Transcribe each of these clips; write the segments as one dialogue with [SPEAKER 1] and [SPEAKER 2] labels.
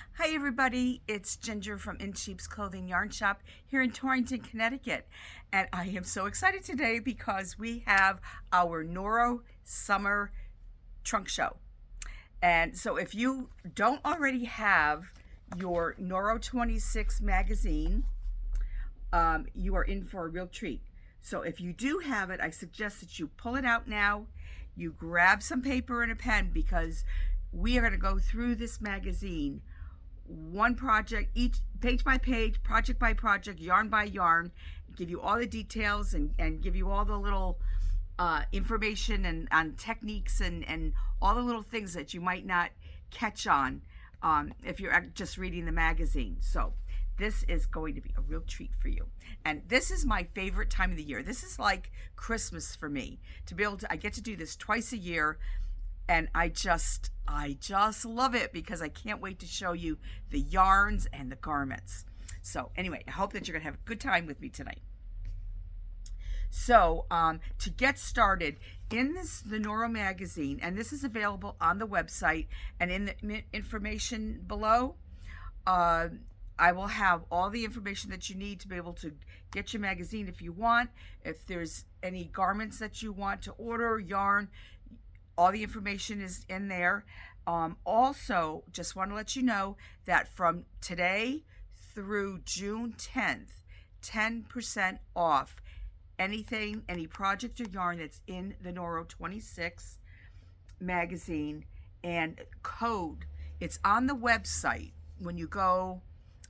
[SPEAKER 1] Hi everybody, it's Ginger from In Sheep's Clothing Yarn Shop here in Torrington, Connecticut. And I am so excited today because we have our Noro Summer Trunk Show. And so if you don't already have your Noro 26 magazine, you are in for a real treat. So if you do have it, I suggest that you pull it out now, you grab some paper and a pen because we are going to go through this magazine one project, each page by page, project by project, yarn by yarn, give you all the details and give you all the little information and on techniques and all the little things that you might not catch on if you're just reading the magazine. So this is going to be a real treat for you. And this is my favorite time of the year. This is like Christmas for me. To be able to, I get to do this twice a year. And I just love it because I can't wait to show you the yarns and the garments. So anyway, I hope that you're gonna have a good time with me tonight. So to get started in the Noro magazine, and this is available on the website and in the information below, I will have all the information that you need to be able to get your magazine if you want. If there's any garments that you want to order, yarn, all the information is in there. Also, just want to let you know that from today through June 10th, 10% off anything, any project or yarn that's in the Noro 26 magazine, and code. It's on the website. When you go,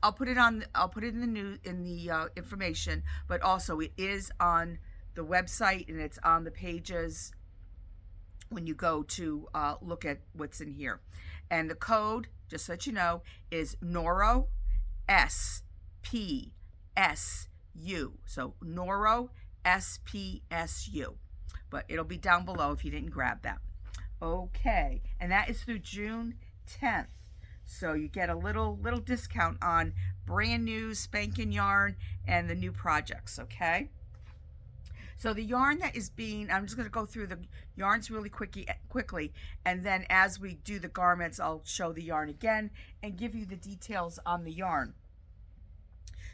[SPEAKER 1] I'll put it in the information, but also it is on the website and it's on the pages when you go to look at what's in here. And the code, just so that you know, is Noro SPSU. So Noro SPSU. But it'll be down below if you didn't grab that. Okay, and that is through June 10th. So you get a little discount on brand new spanking yarn and the new projects, okay? So the yarn that is being, I'm just going to go through the yarns really quickly, and then as we do the garments, I'll show the yarn again and give you the details on the yarn.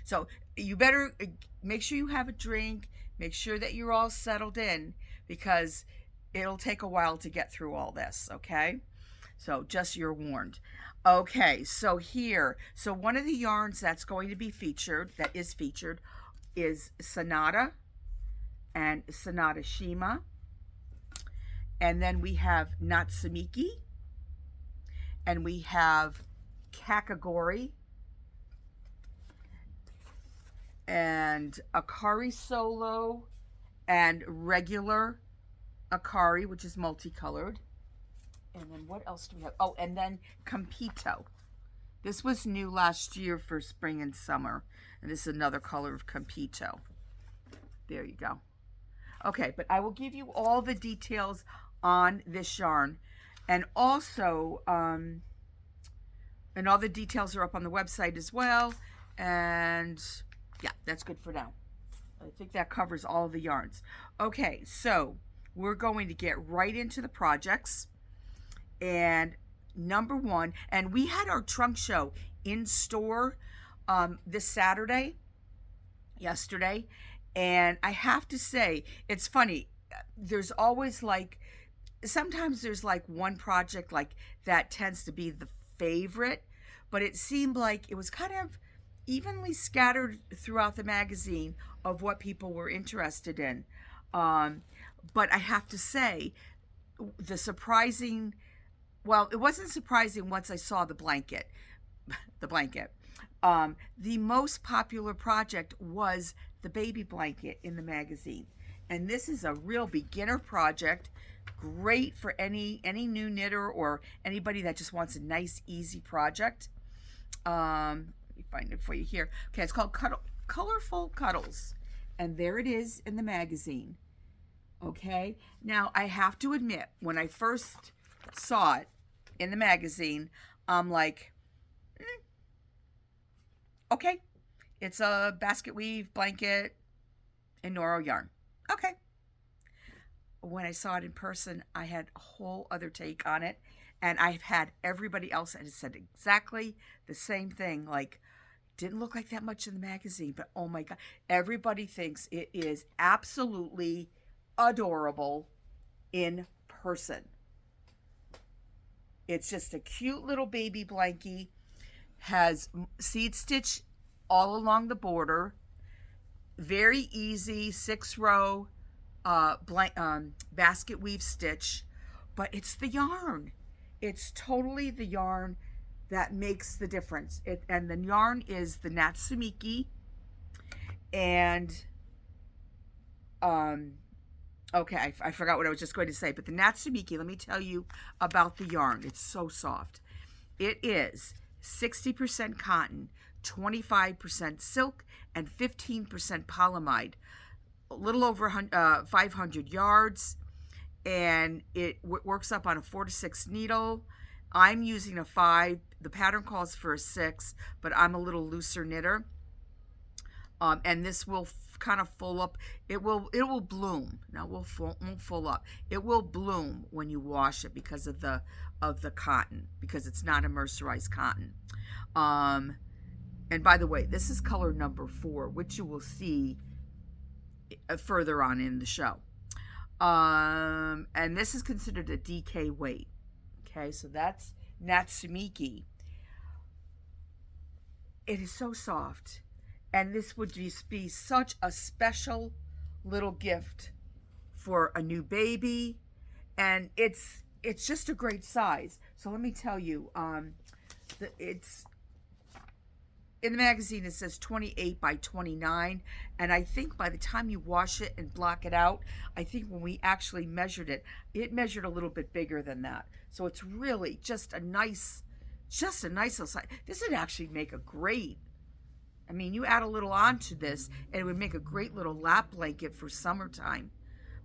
[SPEAKER 1] So you better make sure you have a drink, make sure that you're all settled in, because it'll take a while to get through all this, okay? So just you're warned. Okay, so so one of the yarns that's going to be featured, is Sonata and Sonata Shima. And then we have Natsumiki. And we have Kakagori. And Akari Solo. And regular Akari, which is multicolored. And then what else do we have? Oh, and then Compito. This was new last year for spring and summer. And this is another color of Compito. There you go. Okay, but I will give you all the details on this yarn. And also, and all the details are up on the website as well. And yeah, that's good for now. I think that covers all the yarns. Okay, so we're going to get right into the projects. And number one, and we had our trunk show in store this Saturday, yesterday. And I have to say, it's funny. There's always sometimes there's one project that tends to be the favorite, but it seemed like it was kind of evenly scattered throughout the magazine of what people were interested in. But I have to say, it wasn't surprising once I saw the blanket. The most popular project was the baby blanket in the magazine. And this is a real beginner project, great for any new knitter or anybody that just wants a nice, easy project. Let me find it for you here. Okay, it's called Colorful Cuddles. And there it is in the magazine. Okay, now I have to admit, when I first saw it in the magazine, I'm like, okay, it's a basket weave blanket in Noro yarn. Okay. When I saw it in person, I had a whole other take on it. And I've had everybody else that has said exactly the same thing. Like, didn't look like that much in the magazine, but oh my God, everybody thinks it is absolutely adorable in person. It's just a cute little baby blankie, has seed stitch all along the border, very easy 6-row basket weave stitch, but it's the yarn. It's totally the yarn that makes the difference. And the yarn is the Natsumiki, and okay, I forgot what I was just going to say, but the Natsumiki, let me tell you about the yarn. It's so soft. It is 60% cotton, 25% silk, and 15% polyamide. A little over 500 yards, and it works up on a 4 to 6 needle. I'm using a 5. The pattern calls for a 6, but I'm a little looser knitter. And this will kind of full up. It will bloom. Now won't full up. It will bloom when you wash it because of the cotton, because it's not a mercerized cotton. And by the way, this is color number 4, which you will see further on in the show. And this is considered a DK weight. Okay, so that's Natsumiki. It is so soft. And this would just be such a special little gift for a new baby. And it's just a great size. So let me tell you, it's in the magazine, it says 28 by 29. And I think by the time you wash it and block it out, I think when we actually measured it, it measured a little bit bigger than that. So it's really just a nice little size. This would actually make a great, I mean, you add a little onto this and it would make a great little lap blanket for summertime.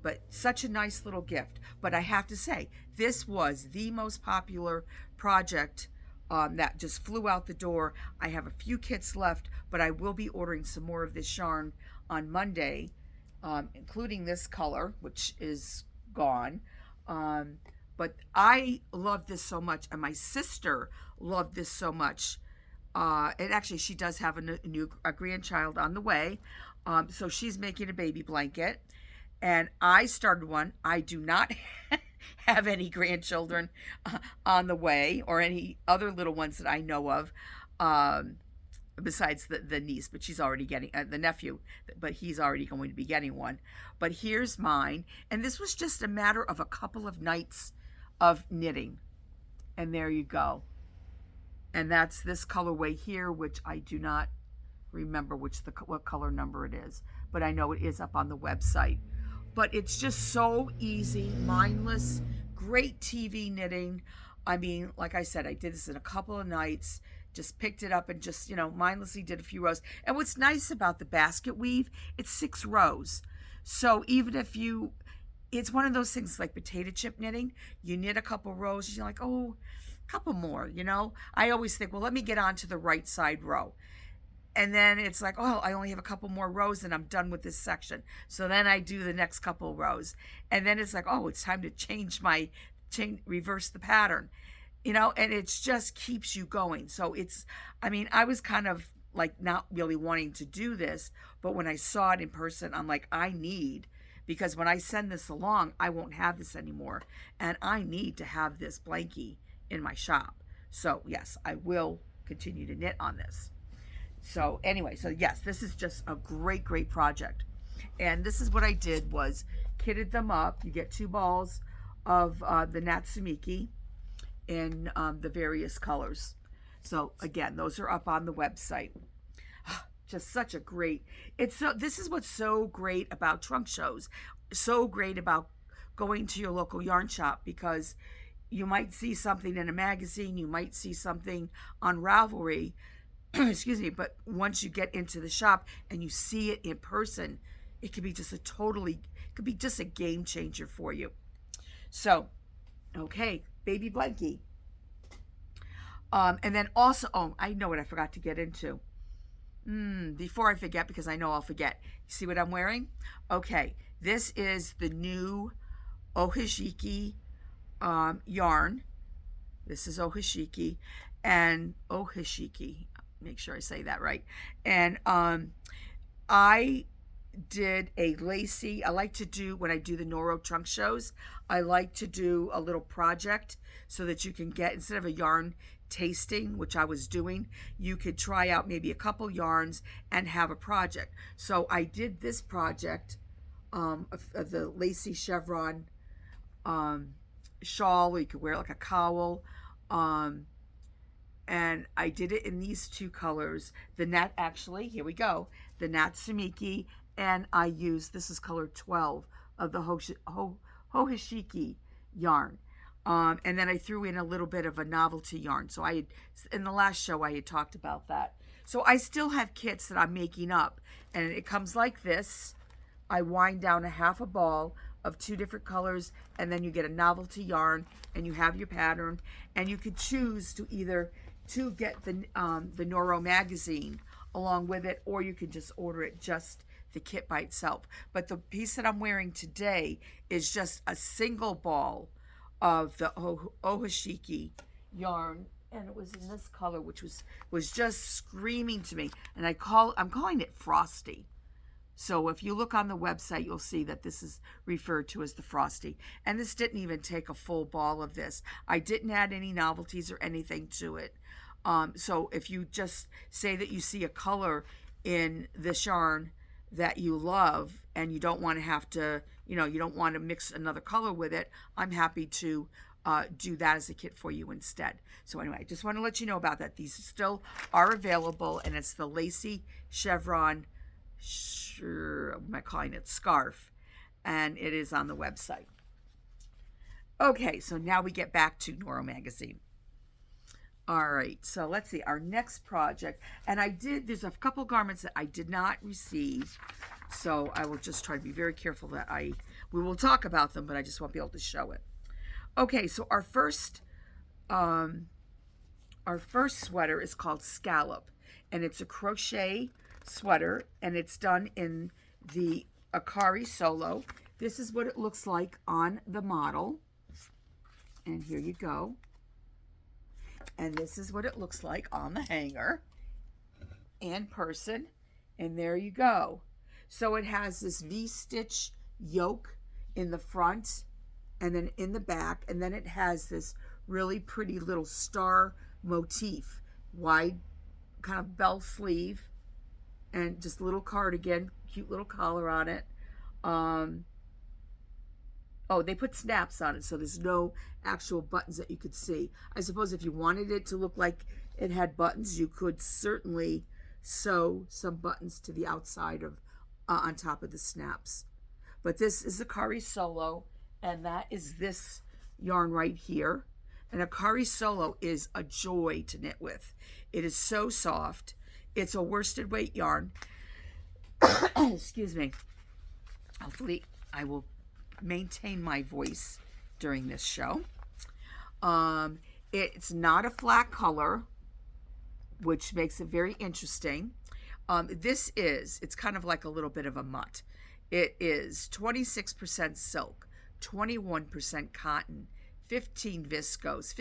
[SPEAKER 1] But such a nice little gift. But I have to say, this was the most popular project that just flew out the door. I have a few kits left, but I will be ordering some more of this yarn on Monday, including this color, which is gone. But I love this so much, and my sister loved this so much. And actually, she does have a grandchild on the way, so she's making a baby blanket. And I started one. I do not have any grandchildren on the way, or any other little ones that I know of, besides the niece, but she's already getting, the nephew, but he's already going to be getting one. But here's mine. And this was just a matter of a couple of nights of knitting. And there you go. And that's this colorway here, which I do not remember what color number it is, but I know it is up on the website. But it's just so easy, mindless, great TV knitting. I mean, like I said, I did this in a couple of nights, just picked it up and just, mindlessly did a few rows. And what's nice about the basket weave, it's 6 rows. So even if it's one of those things like potato chip knitting, you knit a couple rows, and you're like, oh, a couple more, I always think, well, let me get on to the right side row. And then it's like, oh, I only have a couple more rows and I'm done with this section. So then I do the next couple rows. And then it's like, oh, it's time to reverse the pattern, and it just keeps you going. So I was kind of like not really wanting to do this, but when I saw it in person, I'm like, because when I send this along, I won't have this anymore. And I need to have this blankie in my shop. So yes, I will continue to knit on this. So anyway, yes, this is just a great, great project. And this is what I did was kitted them up. You get 2 balls of the Natsumiki in the various colors. So again, those are up on the website. Just such a great, this is what's so great about trunk shows, so great about going to your local yarn shop, because you might see something in a magazine, you might see something on Ravelry, excuse me, but once you get into the shop and you see it in person, it could be just a game changer for you. So, okay, baby blankie. And then also, I know what I forgot to get into. Before I forget, because I know I'll forget. You see what I'm wearing? Okay, this is the new Ohijiki yarn. This is Ohashiki, and Ohashiki. Make sure I say that right. And I did a lacy. I like to do, when I do the Noro trunk shows, I like to do a little project so that you can get, instead of a yarn tasting, which I was doing, you could try out maybe a couple yarns and have a project. So I did this project of the lacy chevron shawl. You could wear it like a cowl. And I did it in these two colors. The Nat, actually, here we go. The Natsumiki, and I used, this is color 12 of the Hohashiki yarn. And then I threw in a little bit of a novelty yarn. So I had, in the last show, I had talked about that. So I still have kits that I'm making up, and it comes like this. I wind down a half a ball of two different colors, and then you get a novelty yarn, and you have your pattern, and you could choose to either to get the Noro magazine along with it, or you could just order it just the kit by itself. But the piece that I'm wearing today is just a single ball of the Ohashiki yarn, and it was in this color, which was just screaming to me. And I'm calling it Frosty. So if you look on the website, you'll see that this is referred to as the Frosty. And this didn't even take a full ball of this. I didn't add any novelties or anything to it. So if you just say that you see a color in this yarn that you love and you don't want to have to, you don't want to mix another color with it, I'm happy to do that as a kit for you instead. So anyway, I just want to let you know about that. These still are available, and it's the lacy chevron, what am I calling it, scarf, and it is on the website. Okay, so now we get back to Noro magazine. All right, so let's see, our next project, and there's a couple garments that I did not receive, so I will just try to be very careful that we will talk about them, but I just won't be able to show it. Okay, so our first sweater is called Scallop, and it's a crochet sweater, and it's done in the Akari Solo. This is what it looks like on the model, and here you go. And this is what it looks like on the hanger in person, and there you go. So it has this V-stitch yoke in the front and then in the back, and then it has this really pretty little star motif, wide kind of bell sleeve, and just a little cardigan, cute little collar on it. Oh, they put snaps on it, so there's no actual buttons that you could see. I suppose if you wanted it to look like it had buttons, you could certainly sew some buttons to the outside of, on top of the snaps. But this is Akari Solo, and that is this yarn right here. And Akari Solo is a joy to knit with. It is so soft. It's a worsted weight yarn. Excuse me. Hopefully I will maintain my voice during this show. It's not a flat color, which makes it very interesting. It's kind of like a little bit of a mutt. It is 26% silk, 21% cotton, 15 viscose,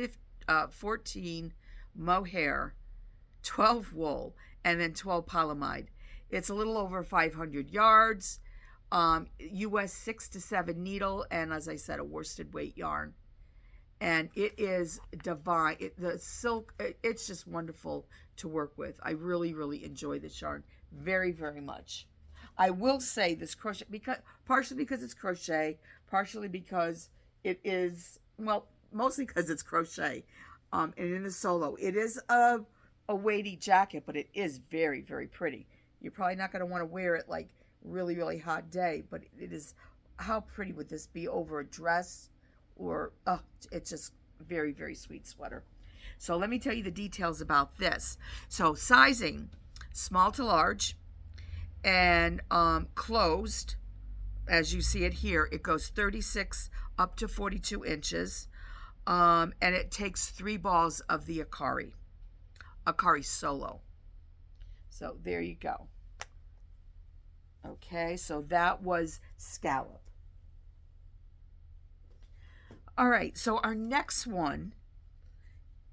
[SPEAKER 1] 14 mohair, 12 wool, and then 12 polyamide. It's a little over 500 yards. US 6 to 7 needle, and as I said, a worsted weight yarn, and it is divine. The silk, it's just wonderful to work with. I really enjoy this yarn very much. I will say this crochet, partially because it's crochet, partially because it is, well, mostly because it's crochet, and in the Solo it is a weighty jacket, but it is very pretty. You're probably not going to want to wear it like really hot day, but it is, how pretty would this be over a dress, or it's just very sweet sweater. So let me tell you the details about this. So sizing, small to large, and closed, as you see it here, it goes 36 up to 42 inches, and it takes 3 balls of the Akari Solo. So there you go. Okay, so that was Scallop. All right, so our next one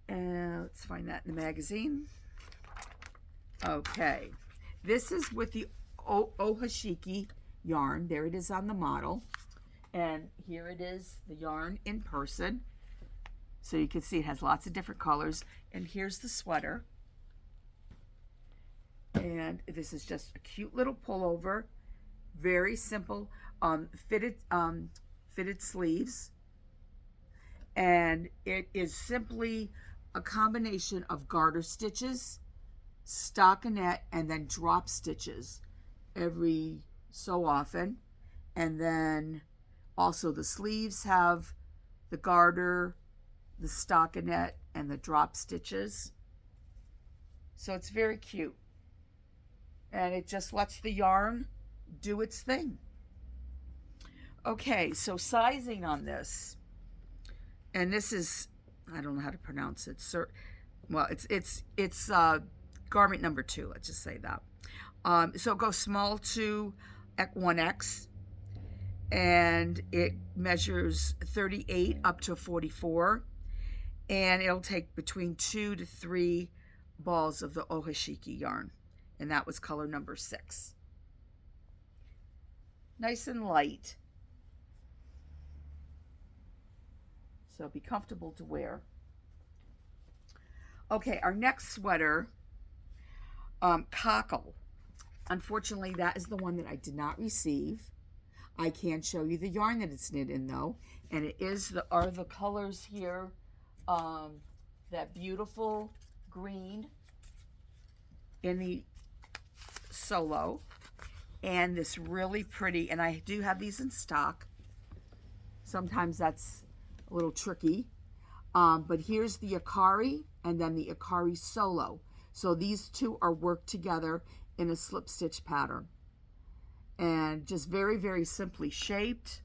[SPEAKER 1] And let's find that in the magazine. Okay. This is with the Ohashiki yarn. There it is on the model. And here it is, the yarn in person. So you can see it has lots of different colors. And here's the sweater. And this is just a cute little pullover. Very simple, fitted sleeves. And it is simply a combination of garter stitches, stockinette, and then drop stitches every so often. And then also the sleeves have the garter, the stockinette, and the drop stitches. So it's very cute. And it just lets the yarn do its thing. Okay, so sizing on this. And this is, I don't know how to pronounce it. Well, it's garment number 2. Let's just say that. So it goes small to 1X, and it measures 38 up to 44, and it'll take between 2 to 3 balls of the Ohashiki yarn, and that was color number 6. Nice and light. So be comfortable to wear. Okay, our next sweater, Cockle. Unfortunately, that is the one that I did not receive. I can show you the yarn that it's knit in though, and it are the colors here, that beautiful green in the solo, and this really pretty, and I do have these in stock. Sometimes that's a little tricky, but here's the Akari and then the Akari Solo. So these two are worked together in a slip stitch pattern, and just very, very simply shaped.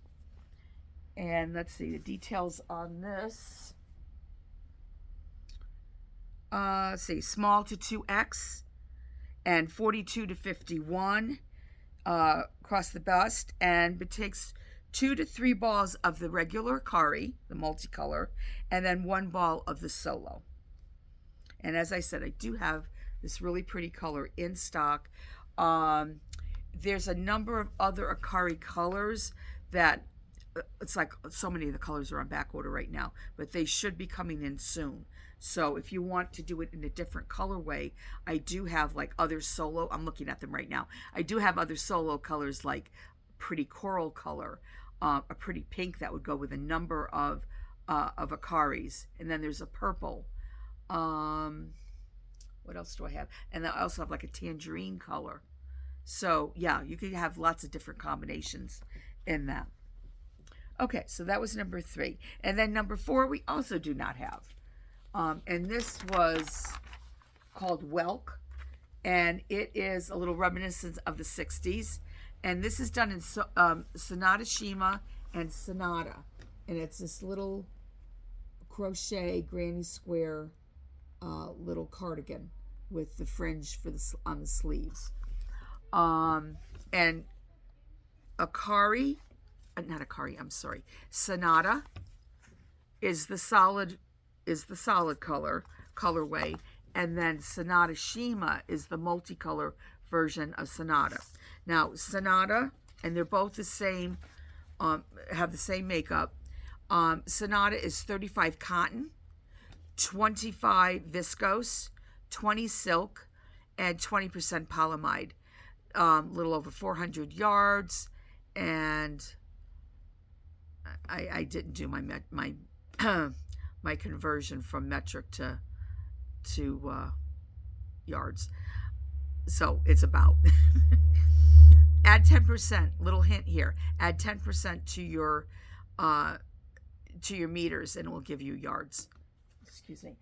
[SPEAKER 1] And let's see the details on this. Let's see, small to 2X and 42 to 51 across the bust, and it takes 2 to 3 balls of the regular Akari, the multicolor, and then 1 ball of the Solo. And as I said, I do have this really pretty color in stock. There's a number of other Akari colors that, it's like so many of the colors are on back order right now, but they should be coming in soon. So if you want to do it in a different colorway, I do have like other Solo, I'm looking at them right now. I do have other Solo colors like pretty coral color, a pretty pink that would go with a number of Akaris. And then there's a purple. What else do I have? And I also have like a tangerine color. So yeah, you can have lots of different combinations in that. Okay, so that was number 3. And then number 4 we also do not have. And this was called Welk, and it is a little reminiscent of the 60s. And this is done in Sonata Shima and Sonata. And it's this little crochet granny square little cardigan with the fringe on the sleeves. And Akari, not Akari, I'm sorry, Sonata is the solid colorway, and then Sonata Shima is the multicolor version of Sonata. Now Sonata, and they're both the same, have the same makeup. Sonata is 35 cotton, 25 viscose, 20 silk, and 20% polyamide. Little over 400 yards, and I didn't do my my conversion from metric to yards, so it's about. Add 10%. Little hint here. Add 10% to your meters, and it will give you yards. Excuse me.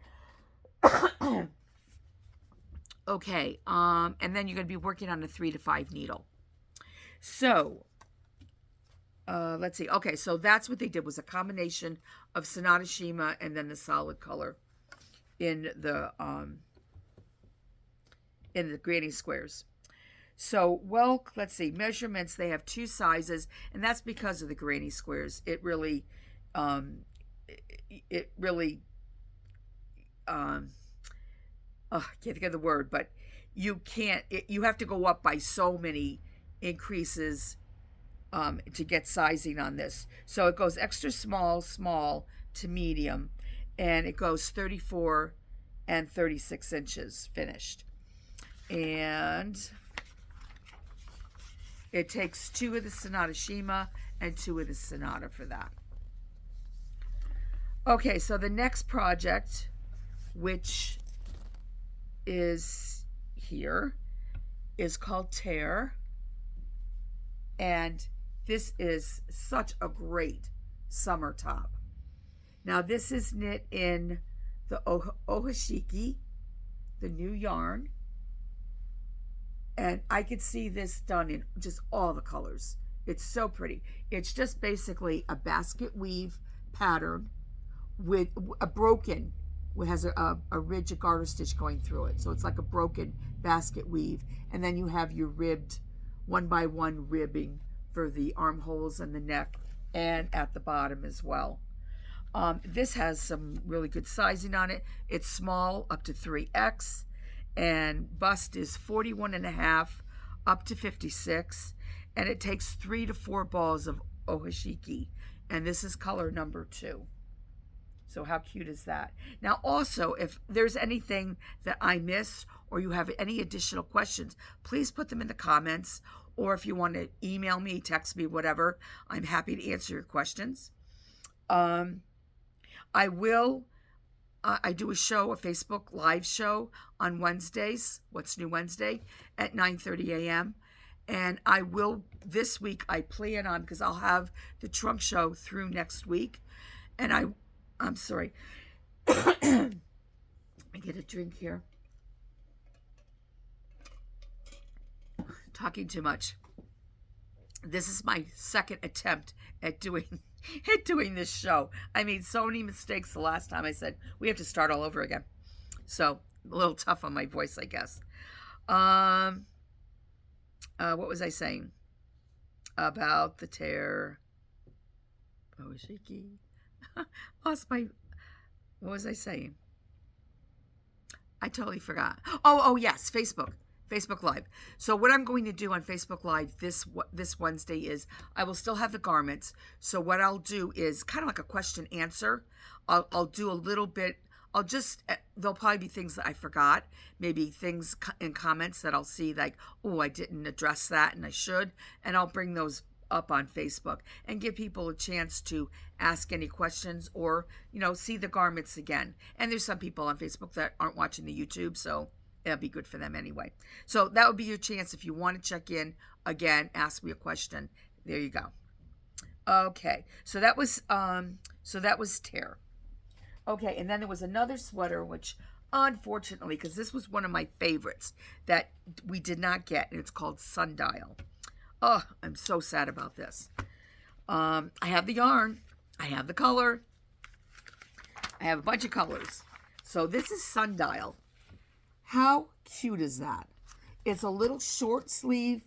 [SPEAKER 1] Okay, and then you're going to be working on a 3 to 5 needle. So, let's see. Okay, so that's what they did, was a combination of Sonata Shima and then the solid color in the granny squares. So, well, let's see. Measurements, they have 2 sizes, and that's because of the granny squares. It really I can't think of the word, but you can't, you have to go up by so many increases to get sizing on this. So it goes extra small, small to medium, and it goes 34 and 36 inches finished. And it takes 2 of the Sonata Shima and 2 of the Sonata for that. Okay, so the next project, which is here, is called Tear. And this is such a great summer top. Now this is knit in the Ohashiki, the new yarn. And I could see this done in just all the colors. It's so pretty. It's just basically a basket weave pattern with a broken, it has a ridge, a garter stitch going through it. So it's like a broken basket weave. And then you have your ribbed, 1x1 ribbing for the armholes and the neck and at the bottom as well. This has some really good sizing on it. It's small up to 3X, and bust is 41.5 up to 56, and it takes 3 to 4 balls of Ohashiki, and this is color number 2. So how cute is that? Now also, if there's anything that I miss or you have any additional questions, please put them in the comments, or if you want to email me, text me, whatever, I'm happy to answer your questions. I do a show, a Facebook live show on Wednesdays, What's New Wednesday, at 9:30 a.m. And I will, this week, I plan on, because I'll have the Trunkshow through next week. And I'm sorry. I get a drink here. Talking too much. This is my second attempt at doing this show. I made so many mistakes the last time. I said we have to start all over again. So a little tough on my voice, I guess. What was I saying about the Tear? Oh, shaky. Lost my. What was I saying? I totally forgot. Oh yes, Facebook Live. So what I'm going to do on Facebook Live this Wednesday is I will still have the garments. So what I'll do is kind of like a question answer. I'll do a little bit. There'll probably be things that I forgot. Maybe things in comments that I'll see like, oh, I didn't address that and I should. And I'll bring those up on Facebook and give people a chance to ask any questions or, see the garments again. And there's some people on Facebook that aren't watching the YouTube, so it'll be good for them anyway. So that would be your chance if you want to check in again, ask me a question. There you go. Okay, so that was Tear. Okay, and then there was another sweater, which unfortunately, because this was one of my favorites that we did not get, and it's called Sundial. Oh, I'm so sad about this. I have the yarn. I have the color. I have a bunch of colors. So this is Sundial. How cute is that? It's a little short sleeve,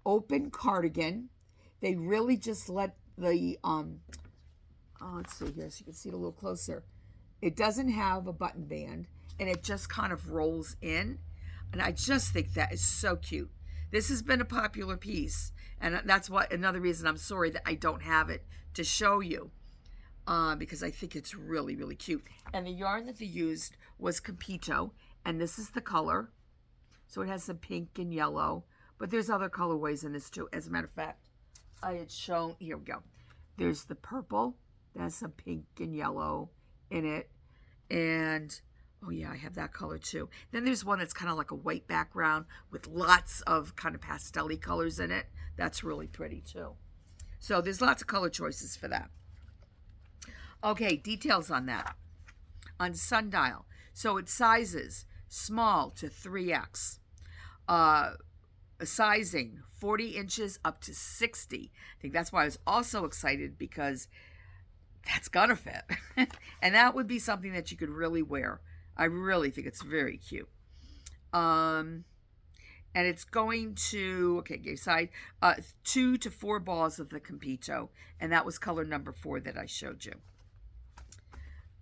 [SPEAKER 1] open cardigan. They really just let the, let's see here so you can see it a little closer. It doesn't have a button band, and it just kind of rolls in. And I just think that is so cute. This has been a popular piece, and that's another reason I'm sorry that I don't have it to show you, because I think it's really, really cute. And the yarn that they used was Capito, and this is the color. So it has some pink and yellow, but there's other colorways in this too. As a matter of fact, I had shown, here we go. There's the purple that has some pink and yellow in it, and oh yeah, I have that color too. Then there's one that's kind of like a white background with lots of kind of pastel-y colors in it. That's really pretty too. So there's lots of color choices for that. Okay, details on that. On Sundial. So it sizes small to 3X. Sizing 40 inches up to 60. I think that's why I was also excited, because that's gonna fit. And that would be something that you could really wear. I really think it's very cute. And it's going to, okay, side, 2 to 4 balls of the Capito. And that was color number 4 that I showed you.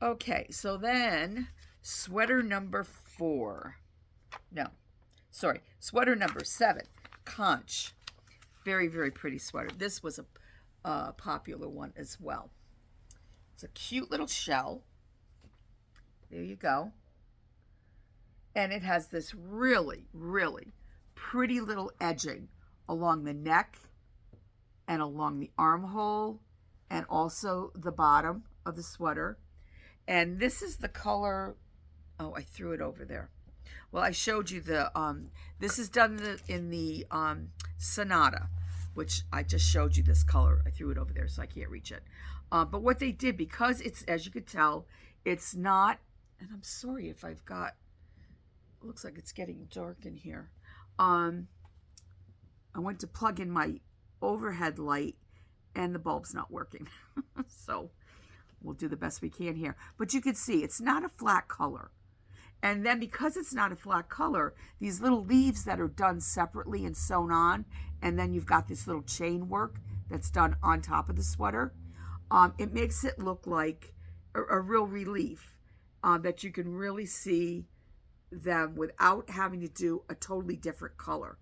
[SPEAKER 1] Okay, so then Sweater number 4. No, sorry, sweater number 7. Conch. Very, very pretty sweater. This was a popular one as well. It's a cute little shell. There you go. And it has this really, really pretty little edging along the neck and along the armhole and also the bottom of the sweater. And this is the color. Oh, I threw it over there. Well, I showed you the, this is done in the Sonata, which I just showed you this color. I threw it over there, so I can't reach it. But what they did, because it's, as you could tell, it's not, and I'm sorry if I've got, it looks like it's getting dark in here. I went to plug in my overhead light, and the bulb's not working. So we'll do the best we can here. But you can see it's not a flat color. And then because it's not a flat color, these little leaves that are done separately and sewn on, and then you've got this little chain work that's done on top of the sweater, it makes it look like a real relief, that you can really see them without having to do a totally different color.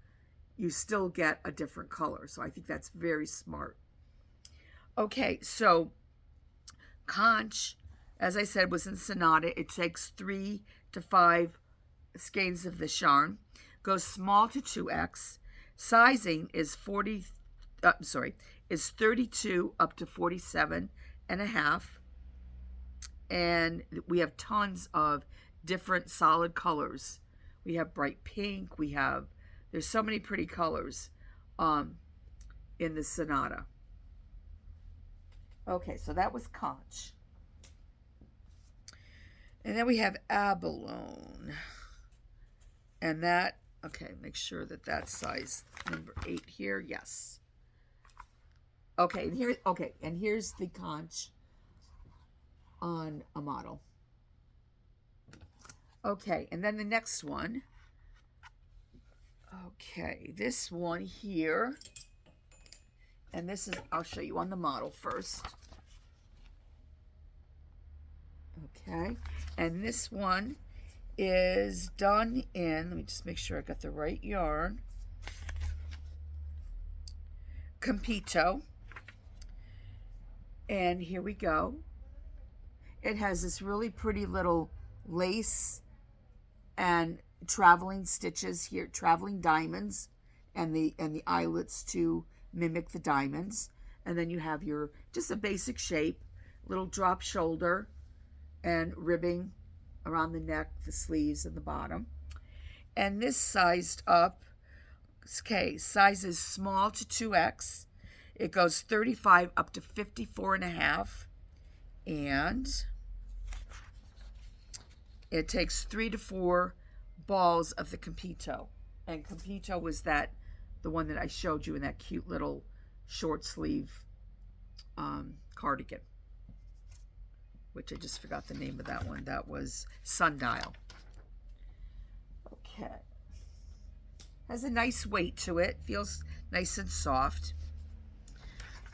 [SPEAKER 1] You still get a different color. So I think that's very smart. Okay, so conch, as I said, was in Sonata. It takes 3 to 5 skeins of the yarn. Goes small to 2X. Sizing is 32 up to 47 and a half. And we have tons of different solid colors. We have bright pink. There's so many pretty colors in the Sonata. Okay, so that was conch. And then we have abalone. And that, okay, make sure that that's size number 8 here. Yes. Okay, and here's the conch on a model. Okay, and then the next one. Okay, this one here. And this is, I'll show you on the model first. Okay, and this one is done in, let me just make sure I got the right yarn, Compito. And here we go. It has this really pretty little lace and traveling stitches here, traveling diamonds, and the eyelets to mimic the diamonds. And then you have your, just a basic shape, little drop shoulder and ribbing around the neck, the sleeves, and the bottom. And this sized up, okay, size is small to 2X. It goes 35 up to 54 and a half. And it takes 3 to 4 balls of the Compito. And Compito was the one that I showed you in that cute little short sleeve cardigan, which I just forgot the name of that one. That was Sundial. Okay. Has a nice weight to it. Feels nice and soft.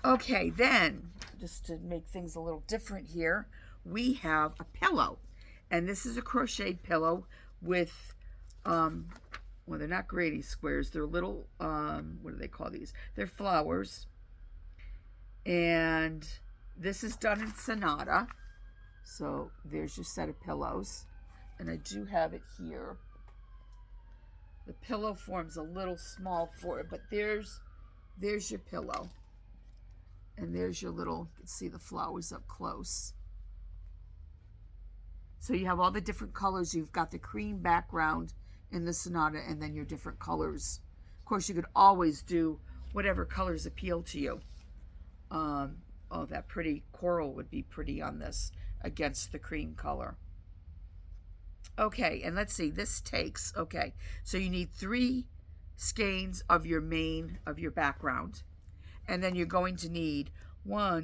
[SPEAKER 1] Okay, then, just to make things a little different here, we have a pillow. And this is a crocheted pillow with, well, they're not Grady squares. They're little, what do they call these? They're flowers. And this is done in Sonata. So there's your set of pillows. And I do have it here. The pillow form's a little small for it, but there's your pillow. And there's your little, you can see the flowers up close. So you have all the different colors. You've got the cream background in the Sonata, and then your different colors. Of course, you could always do whatever colors appeal to you. Oh, that pretty coral would be pretty on this against the cream color. Okay, and let's see, this takes, okay, so you need 3 skeins of your background. And then you're going to need 4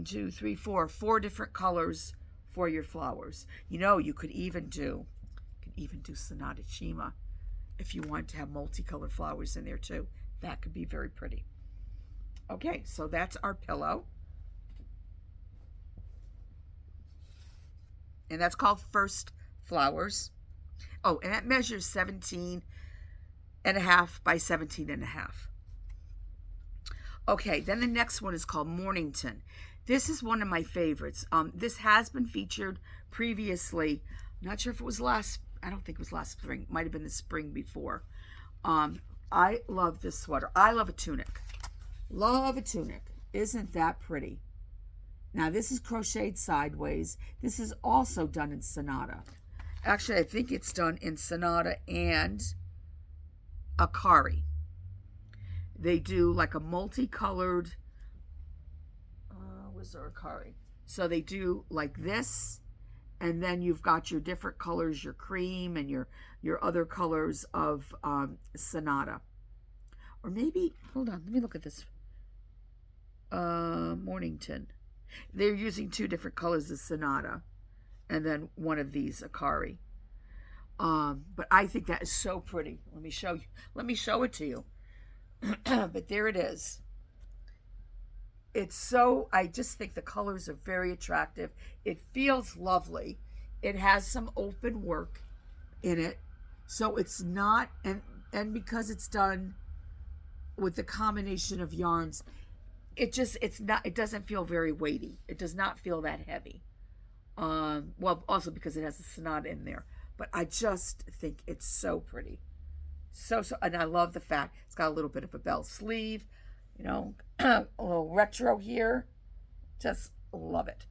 [SPEAKER 1] different colors for your flowers. You know, you could even do Sonata Chima if you want to have multicolored flowers in there too. That could be very pretty. Okay, so that's our pillow. And that's called First Flowers. Oh, and that measures 17.5 by 17.5. Okay, then the next one is called Mornington. This is one of my favorites. This has been featured previously. I'm not sure if it was I don't think it was last spring. It might have been the spring before. I love this sweater. I love a tunic. Love a tunic. Isn't that pretty? Now, this is crocheted sideways. This is also done in Sonata. Actually, I think it's done in Sonata and Akari. They do like a multicolored, was there Akari? So they do like this, and then you've got your different colors, your cream and your other colors of Sonata. Or maybe, hold on, let me look at this. Mornington. They're using two different colors of Sonata, and then one of these Akari. But I think that is so pretty. Let me show you. Let me show it to you. But there it is. It's so, I just think the colors are very attractive. It feels lovely. It has some open work in it. So it's not, and because it's done with the combination of yarns, it doesn't feel very weighty. It does not feel that heavy. Well, also because it has the Sonata in there. But I just think it's so pretty. So, and I love the fact it's got a little bit of a bell sleeve, you know, a little retro here. Just love it.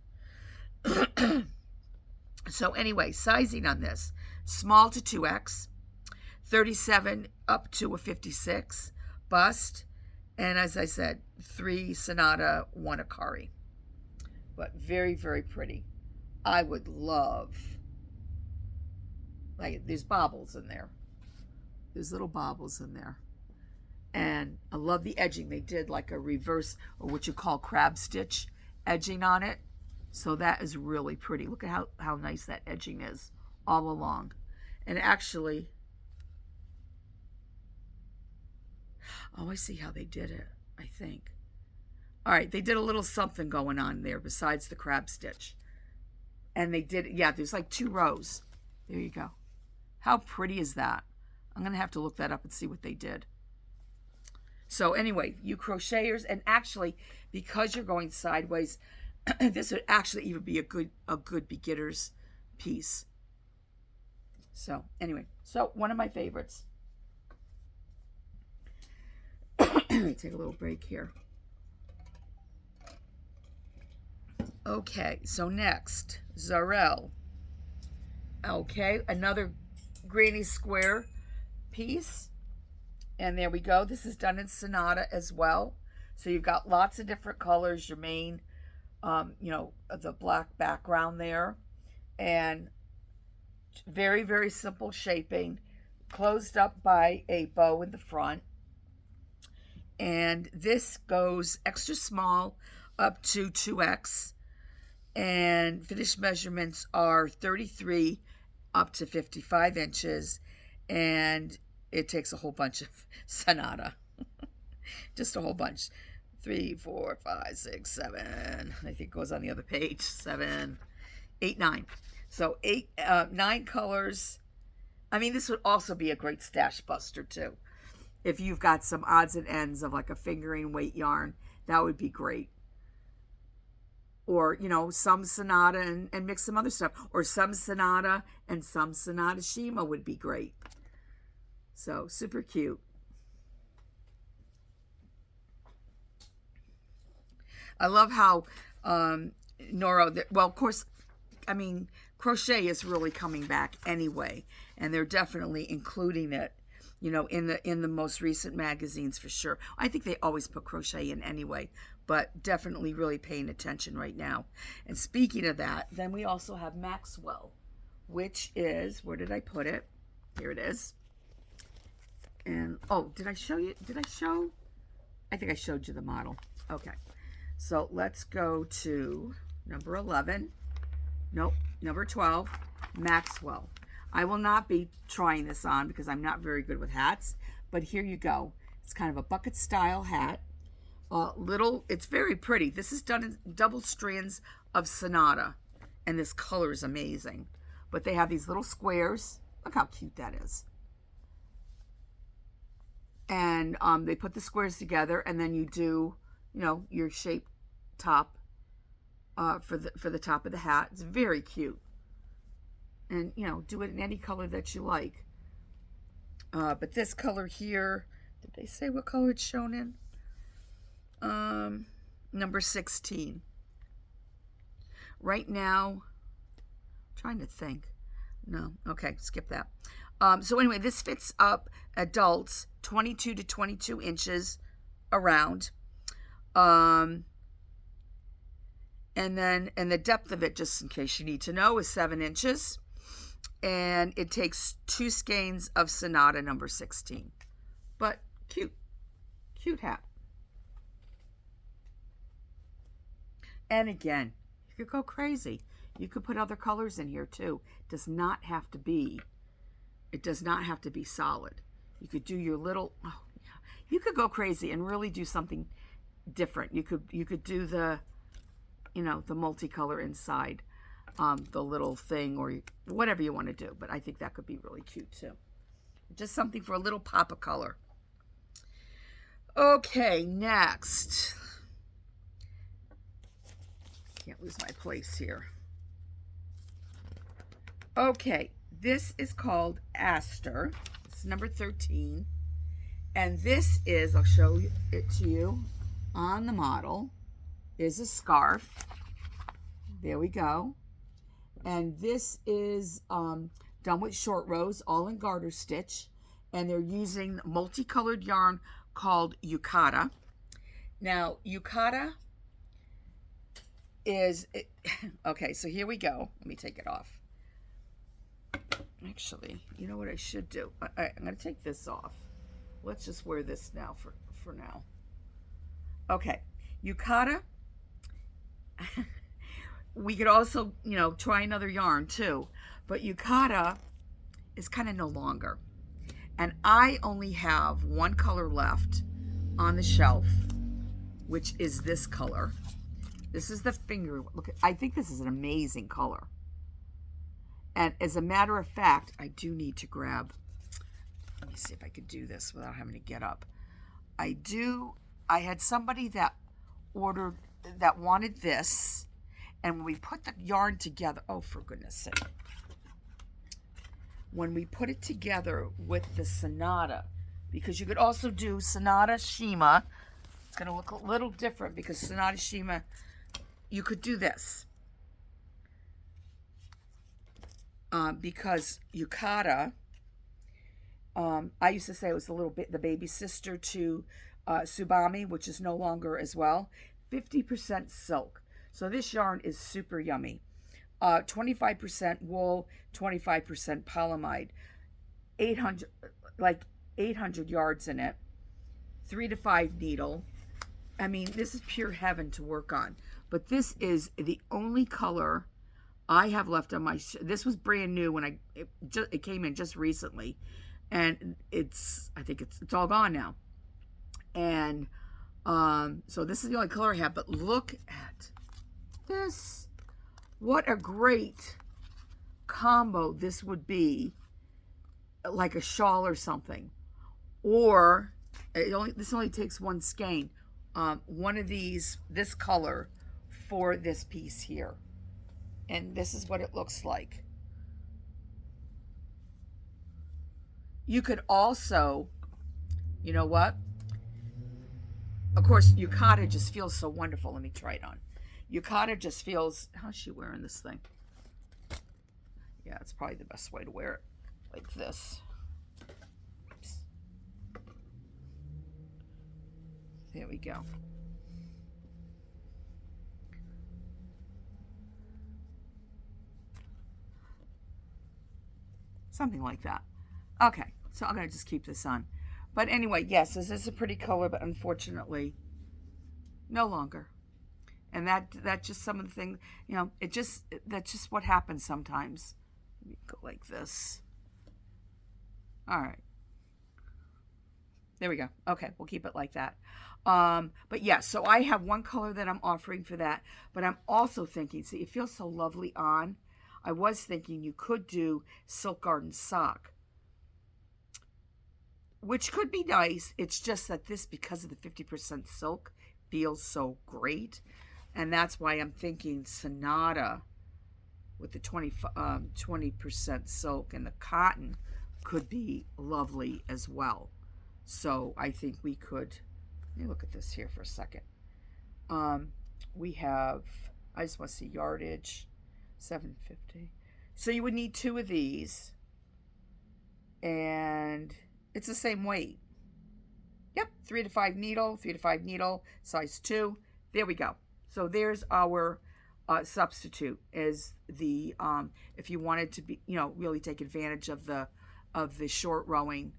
[SPEAKER 1] So anyway, sizing on this, small to 2X, 37 up to a 56 bust, and as I said, 3 Sonata, 1 Akari. But very, very pretty. I would love, like, there's bobbles in there. There's little bobbles in there. And I love the edging. They did like a reverse, or what you call crab stitch edging on it. So that is really pretty. Look at how nice that edging is all along. And actually, oh, I see how they did it, I think. All right, they did a little something going on there besides the crab stitch. And they did, yeah, there's like 2 rows. There you go. How pretty is that? I'm going to have to look that up and see what they did. So anyway, you crocheters, and actually, because you're going sideways, this would actually even be a good beginner's piece. So anyway, so one of my favorites. Let me take a little break here. Okay, so next, Zarel. Okay, another granny square piece. And there we go. This is done in Sonata as well. So you've got lots of different colors, your main, you know, the black background there. And very, very simple shaping, closed up by a bow in the front. And this goes extra small up to 2X. And finished measurements are 33 up to 55 inches. And it takes a whole bunch of Sonata. Just a whole bunch. 3, 4, 5, 6, 7. I think it goes on the other page. 7, 8, 9. So 9 colors. I mean, this would also be a great stash buster too. If you've got some odds and ends of like a fingering weight yarn, that would be great. Or, you know, some Sonata and mix some other stuff. Or some Sonata and some Sonata Shima would be great. So, super cute. I love how Noro, well, of course, I mean, crochet is really coming back anyway. And they're definitely including it, you know, in the most recent magazines for sure. I think they always put crochet in anyway, but definitely really paying attention right now. And speaking of that, then we also have Maxwell, which is, where did I put it? Here it is. And, oh, did I show you? Did I show? I think I showed you the model. Okay. So let's go to number 11. Nope, number 12, Maxwell. I will not be trying this on because I'm not very good with hats, but here you go. It's kind of a bucket style hat. It's very pretty. This is done in double strands of Sonata, and this color is amazing. But they have these little squares, Look how cute that is. And they put the squares together, and then you do, your shape top for the top of the hat. It's very cute. And, do it in any color that you like. But this color here, did they say what color it's shown in? Number 16. Right now, I'm trying to think. No, okay, skip that. So anyway, this fits up adults 22 to 22 inches around. And the depth of it, just in case you need to know, is 7 inches. And it takes 2 skeins of Sonata number 16. But cute hat. And again, you could go crazy. You could put other colors in here too. It does not have to be solid. You could do your little, you could go crazy and really do something different. You could do the, the multicolor inside, the little thing, or whatever you want to do. But I think that could be really cute too. Just something for a little pop of color. Okay, next. Can't lose my place here. Okay, this is called Aster. It's number 13. And this is, I'll show it to you on the model, is a scarf. There we go. And this is done with short rows, all in garter stitch. And they're using multicolored yarn called yukata. Now, yukata is, okay, so here we go. Let me take it off. Actually, you know what I should do? I'm going to take this off. Let's just wear this now for now. Okay, yukata. We could also, try another yarn too. But yukata is kind of no longer. And I only have one color left on the shelf, which is this color. This is the finger. Look, I think this is an amazing color. And as a matter of fact, I do need to grab, let me see if I could do this without having to get up. I had somebody that wanted this, and when we put the yarn together, oh, for goodness sake. When we put it together with the Sonata, because you could also do Sonata Shima. It's going to look a little different because Sonata Shima, you could do this. Because yukata, I used to say it was a little bit the baby sister to Tsubami, which is no longer as well. 50% silk. So this yarn is super yummy. 25% wool, 25% polyamide. 800 yards in it. 3 to 5 needle. I mean, this is pure heaven to work on. But this is the only color I have left on my. This was brand new when it came in just recently, and I think it's all gone now. And so this is the only color I have. But look at this! What a great combo this would be, like a shawl or something. Or this only takes one skein. One of these, this color, for this piece here. And this is what it looks like. You could also, you know what? Of course, yukata just feels so wonderful. Let me try it on. Yukata just feels, how's she wearing this thing? Yeah, it's probably the best way to wear it. Like this. Oops. There we go. Something like that. Okay, so I'm going to just keep this on. But anyway, yes, this is a pretty color, but unfortunately, no longer. And that's just some of the things, that's just what happens sometimes. Let me go like this. All right. There we go. Okay, we'll keep it like that. But yeah, so I have one color that I'm offering for that, but I'm also thinking, see, it feels so lovely on. I was thinking you could do Silk Garden Sock, which could be nice. It's just that this, because of the 50% silk, feels so great. And that's why I'm thinking Sonata with the 20% silk, and the cotton could be lovely as well. So I think we could, let me look at this here for a second. We have, I just want to see yardage, $7.50. So you would need 2 of these, and it's the same weight. Yep, 3 to 5 needle, 3 to 5 needle, size 2. There we go. So there's our substitute, is the if you wanted to be, really take advantage of the short rowing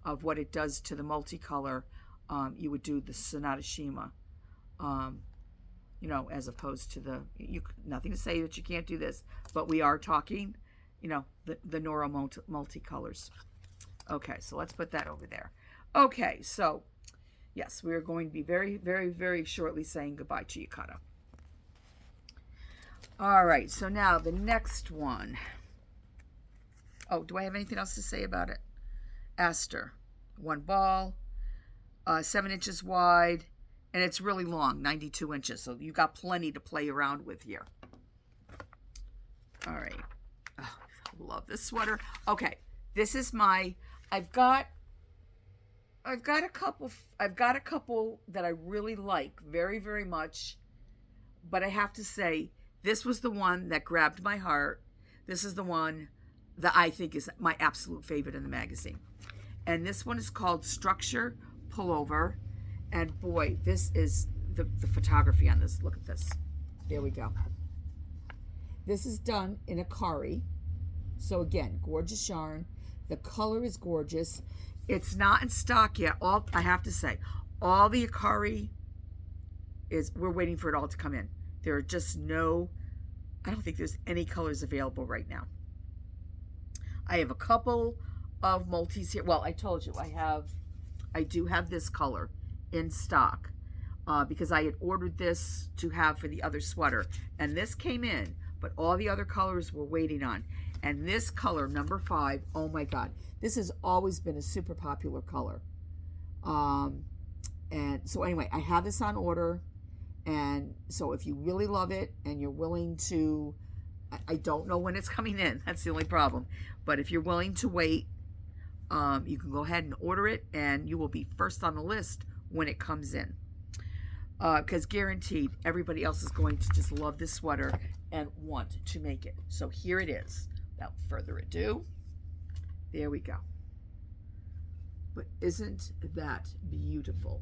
[SPEAKER 1] of what it does to the multicolor, you would do the Sonata Shima, as opposed to the, nothing to say that you can't do this, but we are talking, the Noro multicolors. Okay, so let's put that over there. Okay, so yes, we are going to be very, very, very shortly saying goodbye to Yukata. All right, so now the next one. Oh, do I have anything else to say about it? Aster, 1 ball, 7 inches wide, and it's really long, 92 inches. So you've got plenty to play around with here. All right. Oh, I love this sweater. Okay, this is my, I've got a couple that I really like very, very much, but I have to say, this was the one that grabbed my heart. This is the one that I think is my absolute favorite in the magazine. And this one is called Structure Pullover. And boy, this is the photography on this. Look at this. There we go. This is done in Akari. So again, gorgeous yarn. The color is gorgeous. It's not in stock yet. I have to say, all the Akari we're waiting for it all to come in. There are just I don't think there's any colors available right now. I have a couple of multis here. Well, I told you I do have this color in stock because I had ordered this to have for the other sweater, and this came in, but all the other colors we're waiting on. And this color, number 5, oh my God, this has always been a super popular color. And so anyway, I have this on order. And so if you really love it and you're willing to, I don't know when it's coming in. That's the only problem. But if you're willing to wait, you can go ahead and order it, and you will be first on the list when it comes in. Because guaranteed, everybody else is going to just love this sweater and want to make it. So here it is. Without further ado, there we go. But isn't that beautiful?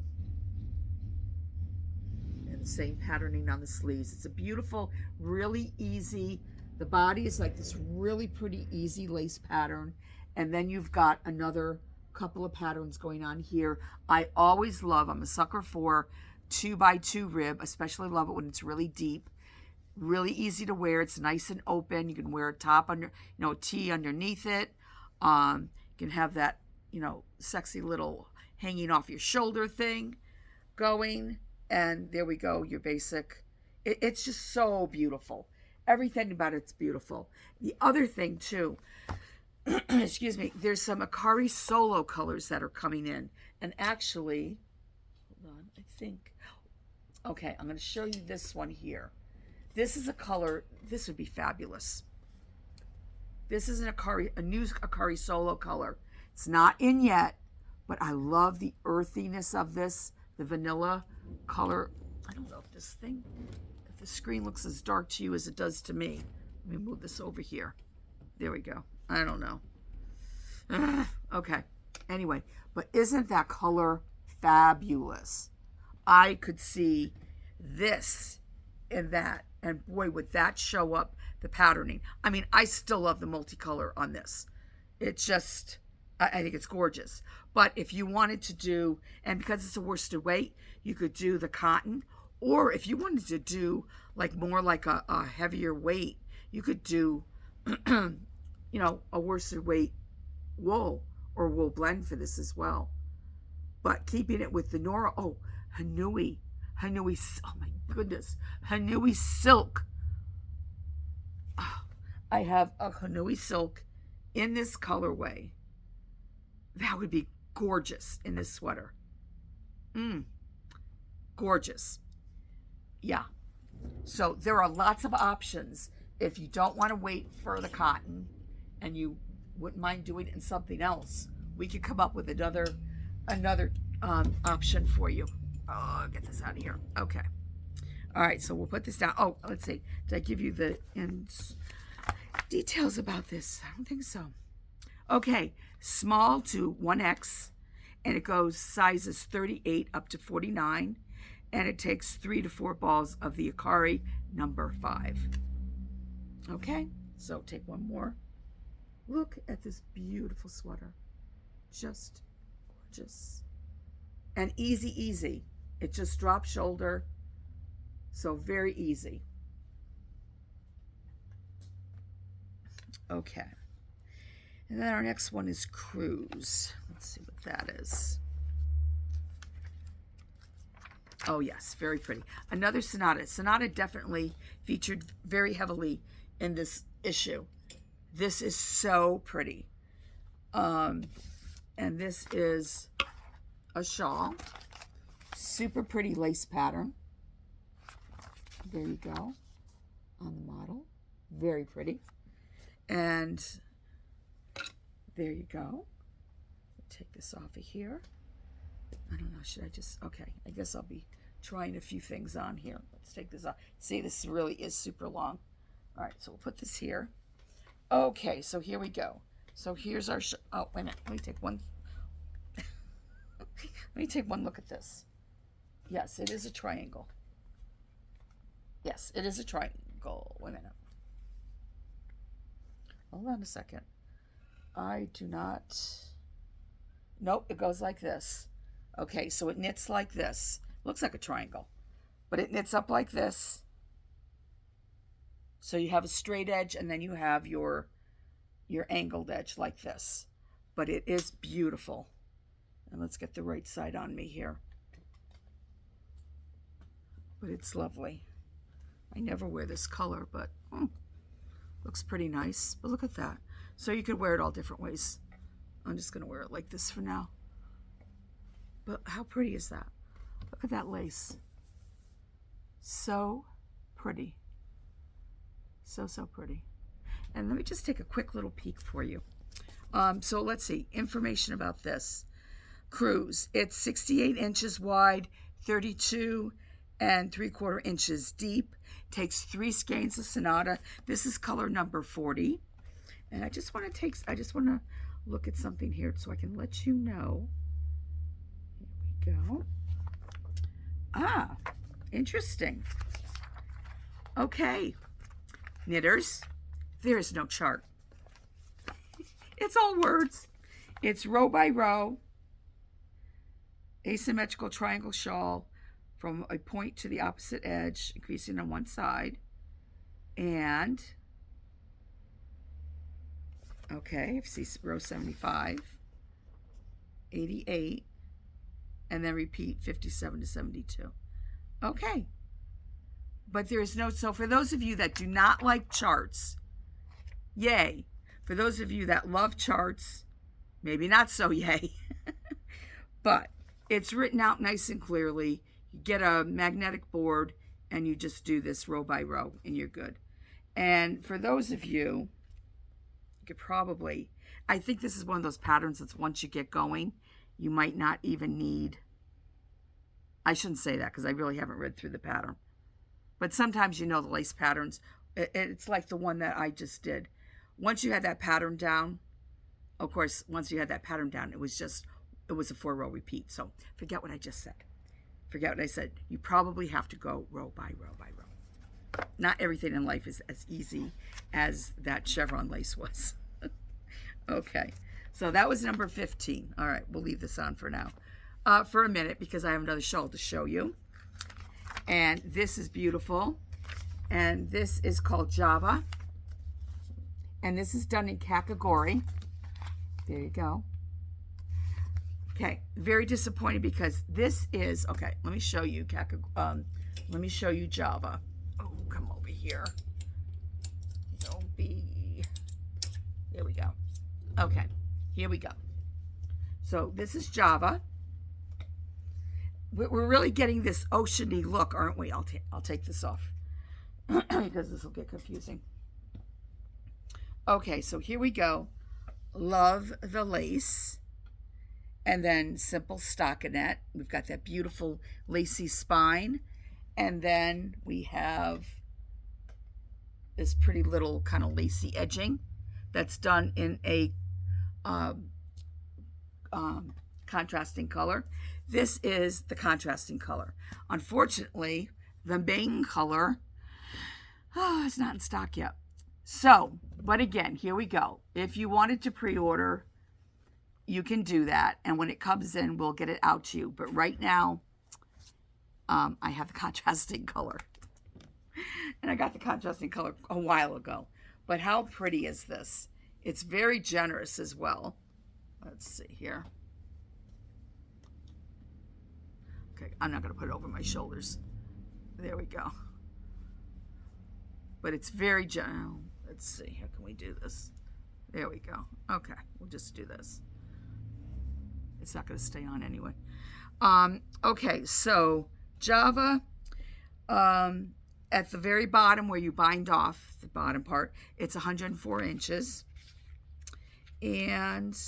[SPEAKER 1] And the same patterning on the sleeves. It's a beautiful, really easy, the body is like this really pretty easy lace pattern. And then you've got another couple of patterns going on here. I always love, I'm a sucker for 2x2 rib, especially love it when it's really deep. Really easy to wear. It's nice and open. You can wear a top under, a tee underneath it. You can have that, sexy little hanging off your shoulder thing going. And there we go, your basic. It's just so beautiful. Everything about it's beautiful. The other thing too, excuse me, there's some Akari Solo colors that are coming in. And actually, hold on, I think, okay, I'm going to show you this one here. This is a color, this would be fabulous. This is a new Akari Solo color. It's not in yet, but I love the earthiness of this, the vanilla color. I don't know if the screen looks as dark to you as it does to me. Let me move this over here. There we go. I don't know. Okay. Anyway, but isn't that color fabulous? I could see this and that. And boy, would that show up the patterning. I mean, I still love the multicolor on this. It's just, I think it's gorgeous. But if you wanted to do, and because it's a worsted weight, you could do the cotton. Or if you wanted to do more like a heavier weight, you could do, a worsted weight wool or wool blend for this as well. But keeping it with the Noro, Hanui, oh my goodness, Hanui silk. Oh, I have a Hanoi silk in this colorway. That would be gorgeous in this sweater. Gorgeous. Yeah. So there are lots of options. If you don't want to wait for the cotton and you wouldn't mind doing it in something else, we could come up with another option for you. Oh, get this out of here. Okay. All right, so we'll put this down. Oh, let's see. Did I give you the details about this? I don't think so. Okay, small to 1X, and it goes sizes 38 up to 49, and it takes 3 to 4 balls of the Akari number 5. Okay, so take one more. Look at this beautiful sweater. Just gorgeous. And easy. It just drops shoulder, so very easy. Okay. And then our next one is Cruise. Let's see what that is. Oh yes, very pretty. Another Sonata. Sonata definitely featured very heavily in this issue. This is so pretty. And this is a shawl. Super pretty lace pattern. There you go. On the model. Very pretty. And there you go. Take this off of here. I don't know, should I just, okay, I guess I'll be trying a few things on here. Let's take this off. See, this really is super long. All right, so we'll put this here. Okay, so here we go. So here's our, oh, wait a minute, let me take one. Let me take one look at this. Yes, it is a triangle. Yes, it is a triangle. Wait a minute. Hold on a second. I do not, nope, it goes like this. Okay, so it knits like this. Looks like a triangle, but it knits up like this. So you have a straight edge, and then you have your angled edge like this. But it is beautiful. And let's get the right side on me here. But it's lovely. I never wear this color, but looks pretty nice. But look at that. So you could wear it all different ways. I'm just going to wear it like this for now. But how pretty is that? Look at that lace. So pretty. So pretty. And let me just take a quick little peek for you. So let's see. Information about this. Cruise. It's 68 inches wide, 32 3/4 inches deep. Takes 3 skeins of Sonata. This is color number 40. And I just want to look at something here so I can let you know. Here we go. Ah, interesting. Okay. Knitters, there is no chart. It's all words. It's row by row, asymmetrical triangle shawl from a point to the opposite edge, increasing on one side. And, okay, see row 75, 88, and then repeat 57 to 72. Okay. But there is no, so for those of you that do not like charts, yay. For those of you that love charts, maybe not so yay. But it's written out nice and clearly. You get a magnetic board and you just do this row by row and you're good. And for those of you, you could probably, I think this is one of those patterns that's once you get going, you might not even need, I shouldn't say that because I really haven't read through the pattern. But sometimes you know the lace patterns. It's like the one that I just did. Once you had that pattern down, of course, once you had that pattern down, it was a 4-row repeat. So forget what I just said. Forget what I said. You probably have to go row by row by row. Not everything in life is as easy as that chevron lace was. Okay, so that was number 15. All right, we'll leave this on for now. For a minute, because I have another shawl to show you. And this is beautiful. And this is called Java. And this is done in Kakagori. There you go. Okay, very disappointed because this is, okay, let me show you let me show you Java. Oh, come over here. Don't be There we go. Okay, here we go. So this is Java. We're really getting this oceany look, aren't we? I'll take this off because this will get confusing. Okay, so here we go. Love the lace. And then simple stockinette. We've got that beautiful lacy spine. And then we have this pretty little kind of lacy edging that's done in a contrasting color. This is the contrasting color. Unfortunately, the main color it's not in stock yet. So, but again, here we go. If you wanted to pre-order, you can do that. And when it comes in, we'll get it out to you. But right now, I have the contrasting color. And I got the contrasting color a while ago. But how pretty is this? It's very generous as well. Let's see here. Okay, I'm not going to put it over my shoulders. There we go. But it's very generous. Let's see. How can we do this? There we go. Okay, we'll just do this. It's not going to stay on anyway. Okay, so Java, at the very bottom where you bind off the bottom part, it's 104 inches. And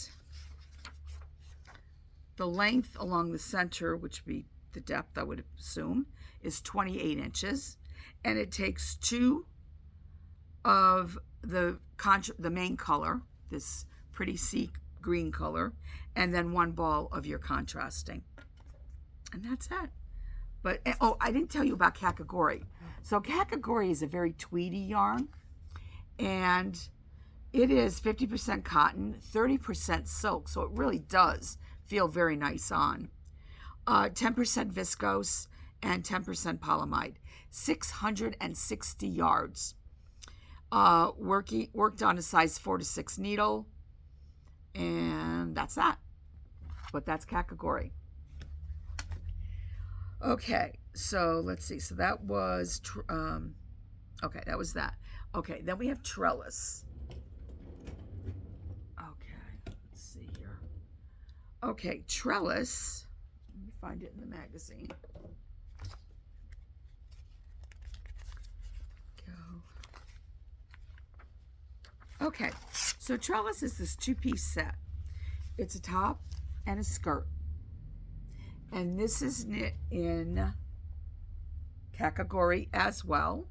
[SPEAKER 1] the length along the center, which would be the depth, I would assume, is 28 inches. And it takes two of the main color, this pretty sea green color, and then one ball of your contrasting. And that's it. But, oh, I didn't tell you about kakagori. So kakagori is a very tweedy yarn, and it is 50% cotton, 30% silk, so it really does feel very nice on. 10% viscose and 10% polyamide. 660 yards. Worked on a size 4 to 6 needle, and that's that. But that's kakagori. Okay, so let's see. So that was okay. That was that. Okay, then we have trellis. Okay, let's see here. Okay, trellis. Let me find it in the magazine. Okay, so trellis is this two-piece set. It's a top and a skirt. And this is knit in kakagori as well.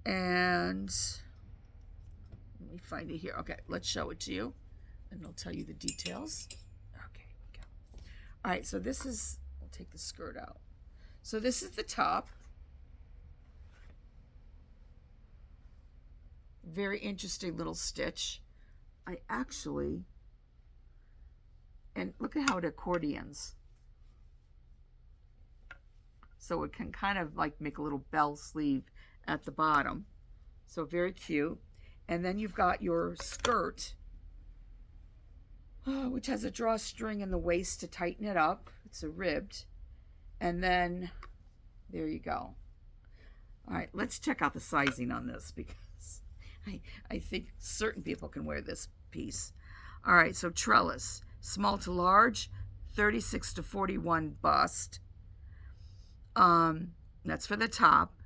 [SPEAKER 1] And let me find it here. Okay, let's show it to you. And I'll tell you the details. Okay, here we go. All right, so this is, I'll take the skirt out. So this is the top. Very interesting little stitch. I actually, and look at how it accordions. So it can kind of like make a little bell sleeve at the bottom. So very cute. And then you've got your skirt, which has a drawstring in the waist to tighten it up. It's a ribbed. And then there you go. All right, let's check out the sizing on this because I think certain people can wear this piece. All right, so trellis, small to large, 36 to 41 bust. That's for the top.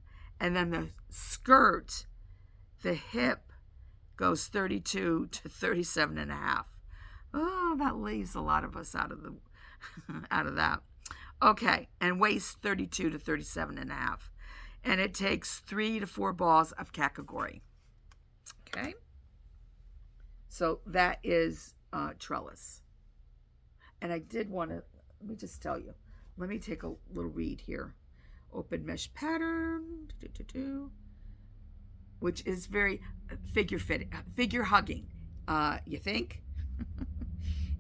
[SPEAKER 1] And then the skirt, the hip goes 32 to 37 and a half. Oh, that leaves a lot of us out of the out of that. Okay, and waist 32 to 37 and a half. And it takes 3 to 4 balls of kakagori. Okay, so that is trellis. And I did want to, let me just tell you, let me take a little read here. Open mesh pattern, which is very figure hugging, you think?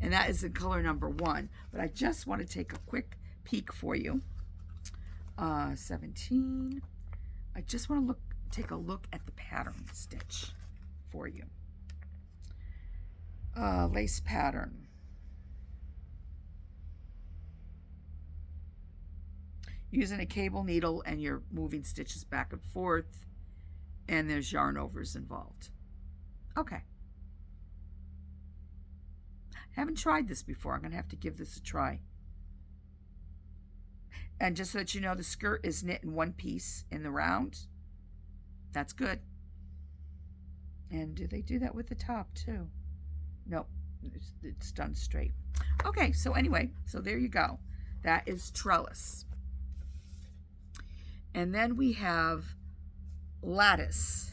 [SPEAKER 1] And that is in color number 1. But I just want to take a quick peek for you. 17. I just want to take a look at the pattern stitch for you. Lace pattern. Using a cable needle and you're moving stitches back and forth, and there's yarn overs involved. Okay, Haven't tried this before. I'm going to have to give this a try. And just so that you know, the skirt is knit in one piece in the round. That's good. And do they do that with the top too? Nope, it's done straight. Okay, so anyway, so there you go. That is trellis. And then we have lattice.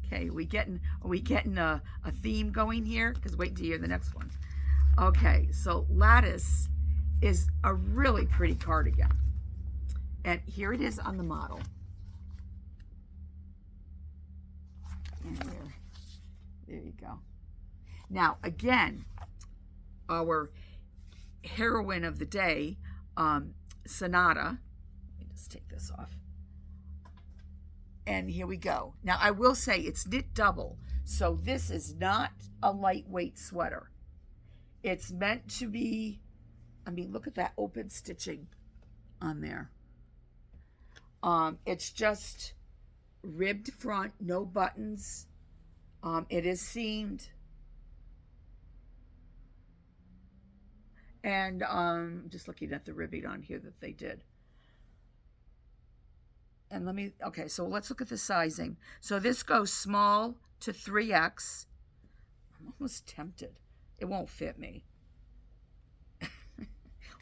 [SPEAKER 1] Okay, are we getting a theme going here? Because wait till you hear the next one. Okay, so lattice is a really pretty cardigan. And here it is on the model. And there you go. Now, again, our heroine of the day, Sonata. Let me just take this off. And here we go. Now, I will say it's knit double, so this is not a lightweight sweater. It's meant to be, I mean, look at that open stitching on there. It's just ribbed front, no buttons. It is seamed. And just looking at the ribbing on here that they did. And okay, so let's look at the sizing. So this goes small to 3X. I'm almost tempted. It won't fit me.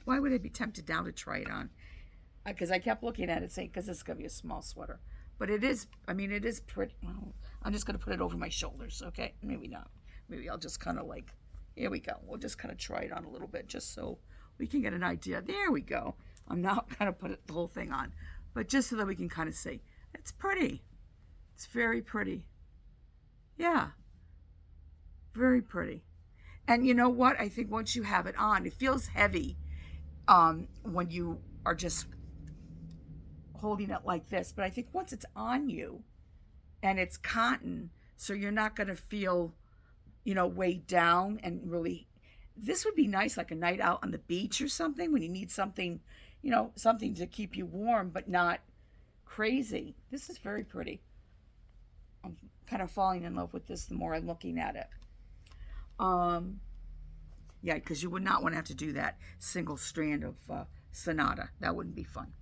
[SPEAKER 1] Why would I be tempted now to try it on? Because I kept looking at it saying, because this is going to be a small sweater. But it is, I mean, it is pretty. Oh, I'm just going to put it over my shoulders, okay? Maybe not. Maybe I'll just kind of like, here we go. We'll just kind of try it on a little bit just so we can get an idea. There we go. I'm not going to put the whole thing on. But just so that we can kind of see. It's pretty. It's very pretty. Yeah. Very pretty. And you know what? I think once you have it on, it feels heavy when you are just holding it like this. But I think once it's on you and it's cotton, so you're not going to feel, you know, weighed down and really, this would be nice like a night out on the beach or something when you need something, you know, something to keep you warm but not crazy. This is very pretty. I'm kind of falling in love with this the more I'm looking at it. Yeah, because you would not want to have to do that single strand of Sonata. That wouldn't be fun.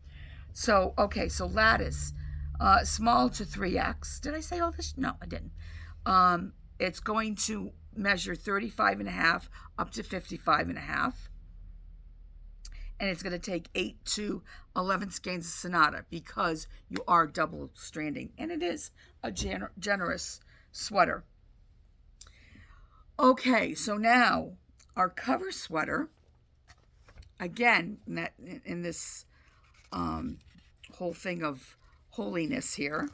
[SPEAKER 1] So, okay, so lattice, small to 3X. Did I say all this? No, I didn't. It's going to measure 35.5 up to 55.5. And it's going to take 8 to 11 skeins of Sonata because you are double stranding. And it is a generous sweater. Okay, so now our cover sweater, again, in this whole thing of holiness here,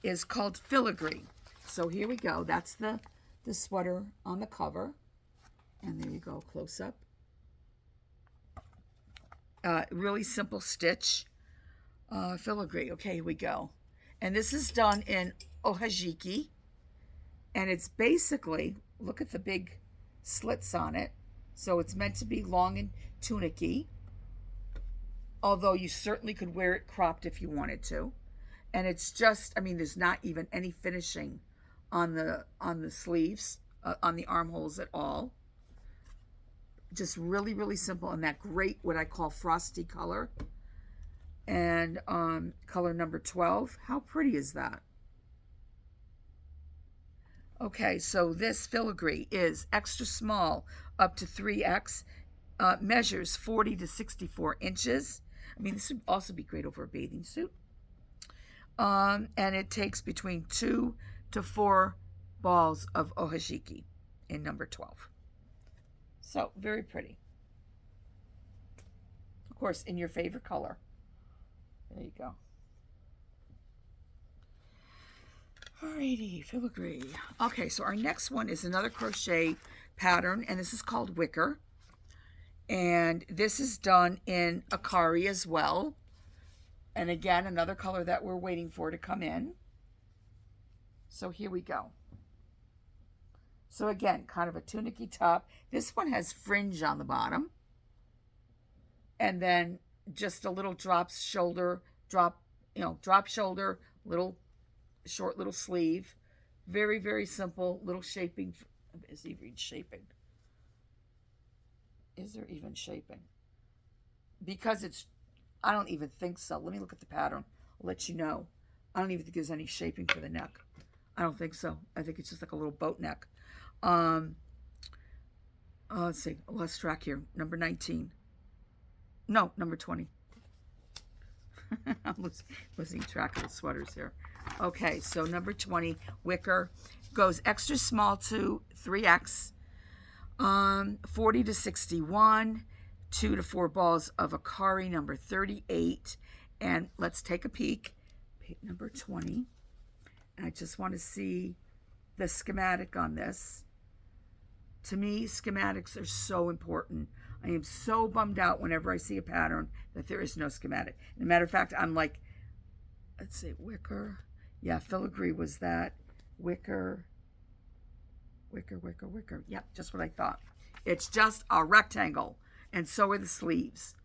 [SPEAKER 1] is called filigree. So here we go. That's the sweater on the cover. And there you go, close up. Really simple stitch. Filigree. Okay, here we go. And this is done in ohajiki. And it's basically, look at the big slits on it. So it's meant to be long and tunicky. Although you certainly could wear it cropped if you wanted to. And it's just, I mean, there's not even any finishing on the sleeves, on the armholes at all. Just really, really simple, and that great, what I call frosty color. And color number 12. How pretty is that? Okay, so this filigree is extra small up to 3X, measures 40 to 64 inches. I mean, this would also be great over a bathing suit. And it takes between 2 to 4 balls of ohajiki in number 12. So, very pretty. Of course, in your favorite color. There you go. Alrighty, filigree. Okay, so our next one is another crochet pattern, and this is called wicker. And this is done in Akari as well. And again, another color that we're waiting for to come in. So here we go. So again, kind of a tunicky top. This one has fringe on the bottom. And then just a little drop shoulder, drop shoulder, short little sleeve. Very, very simple, little shaping. Is he read shaping? Is there even shaping? Because it's, I don't even think so. Let me look at the pattern. I'll let you know. I don't even think there's any shaping for the neck. I don't think so. I think it's just like a little boat neck. Let's see. I lost track here. Number 19. No, number 20. I'm losing track of the sweaters here. Okay, so number 20, wicker, goes extra small to 3X, 40 to 61, 2 to 4 balls of Akari, number 38. And let's take a peek. Number 20. And I just want to see the schematic on this. To me, schematics are so important. I am so bummed out whenever I see a pattern that there is no schematic. As a matter of fact, I'm like, let's see, wicker. Yeah, filigree was that. Wicker. Yep, just what I thought. It's just a rectangle. And so are the sleeves.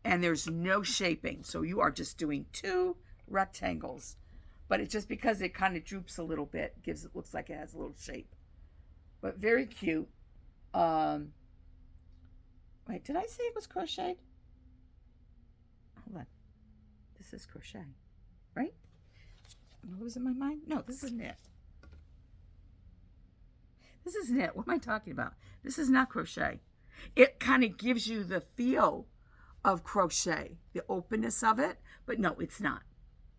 [SPEAKER 1] And there's no shaping. So you are just doing 2 rectangles. But it's just because it kind of droops a little bit, looks like it has a little shape. But very cute. Wait, did I say it was crocheted? Hold on. This is crochet, right? Am I losing my mind? No, this is knit. This is knit. What am I talking about? This is not crochet. It kind of gives you the feel of crochet, the openness of it, but no, it's not.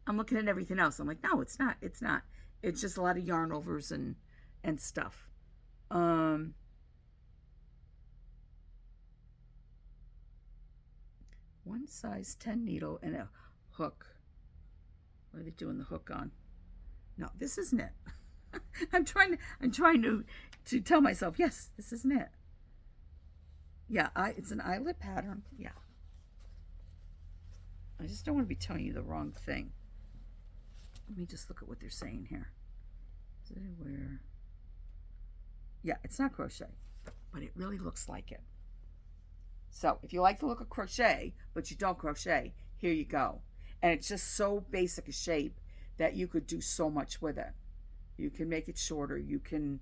[SPEAKER 1] I'm looking at everything else. I'm like, no, it's not. It's not. It's just a lot of yarn overs and stuff. One size 10 needle and a hook. What are they doing the hook on? No, this is knit. I'm trying to tell myself, yes, this is knit. Yeah, it's an eyelet pattern. Yeah. I just don't want to be telling you the wrong thing. Let me just look at what they're saying here. Is it where? Yeah, it's not crochet, but it really looks like it. So if you like the look of crochet, but you don't crochet, here you go. And it's just so basic a shape that you could do so much with it. You can make it shorter. You can,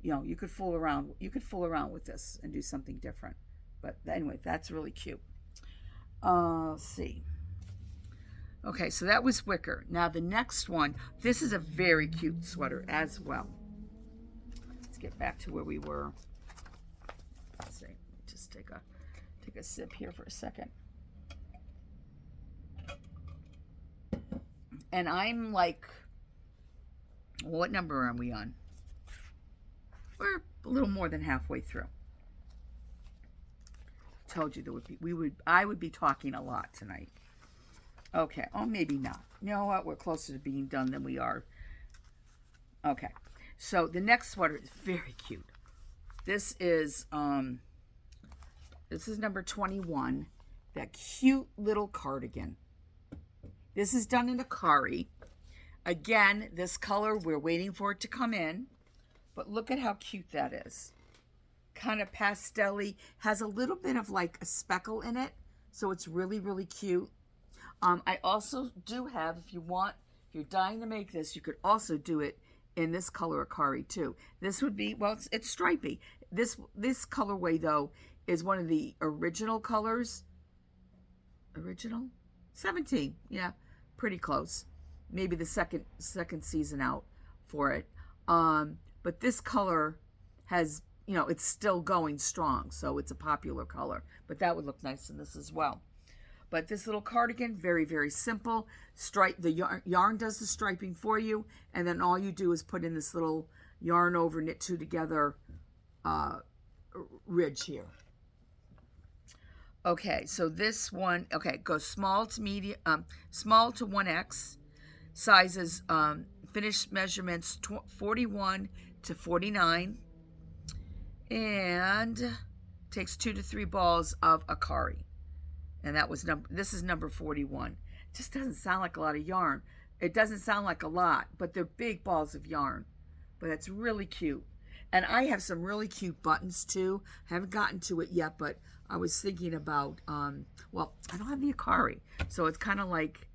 [SPEAKER 1] you could fool around. You could fool around with this and do something different. But anyway, that's really cute. Let's see. Okay, so that was wicker. Now the next one, this is a very cute sweater as well. Let's get back to where we were. Let's see. Just take a sip here for a second. And I'm like, what number are we on? We're a little more than halfway through. Told you I would be talking a lot tonight. Okay, oh maybe not. You know what? We're closer to being done than we are. Okay, so the next sweater is very cute. This is number 21. That cute little cardigan. This is done in Akari. Again, this color, we're waiting for it to come in. But look at how cute that is. Kind of pastel-y. Has a little bit of like a speckle in it. So it's really, really cute. I also do have, if you're dying to make this, you could also do it in this color Akari too. This would be, well, it's stripy. This colorway though is one of the original colors. Original? 17. Yeah, pretty close. Maybe the second season out for it. But this color has, it's still going strong, so it's a popular color. But that would look nice in this as well. But this little cardigan, very, very simple. The yarn does the striping for you, and then all you do is put in this little yarn over, knit 2 together ridge here. Okay, so this one, goes small to medium, small to 1X, sizes, finished measurements 41 to 49, and takes 2 to 3 balls of Akari. And this is number 41. It just doesn't sound like a lot of yarn. It doesn't sound like a lot, but they're big balls of yarn. But it's really cute. And I have some really cute buttons too. I haven't gotten to it yet, but I was thinking about, well, I don't have the Akari. So it's kind of like,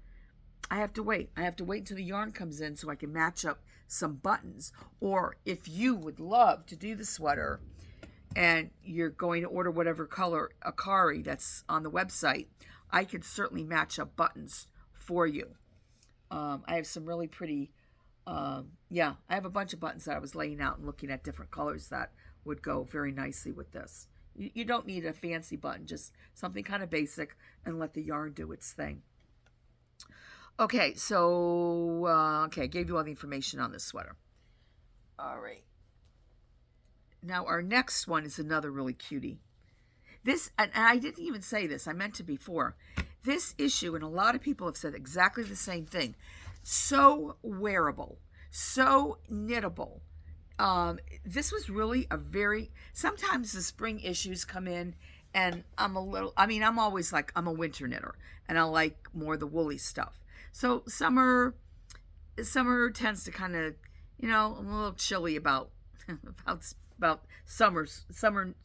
[SPEAKER 1] I have to wait. I have to wait until the yarn comes in so I can match up some buttons. Or if you would love to do the sweater, and you're going to order whatever color Akari that's on the website, I could certainly match up buttons for you. I have some really pretty, yeah, I have a bunch of buttons that I was laying out and looking at different colors that would go very nicely with this. You don't need a fancy button, just something kind of basic, and let the yarn do its thing. Okay, so, okay, I gave you all the information on this sweater. All right. Now, our next one is another really cutie. This, and I didn't even say this, I meant to before. This issue, and a lot of people have said exactly the same thing, so wearable, so knittable. This was really a very, sometimes the spring issues come in and I'm always like, I'm a winter knitter and I like more the woolly stuff. So summer tends to kind of, I'm a little chilly about summer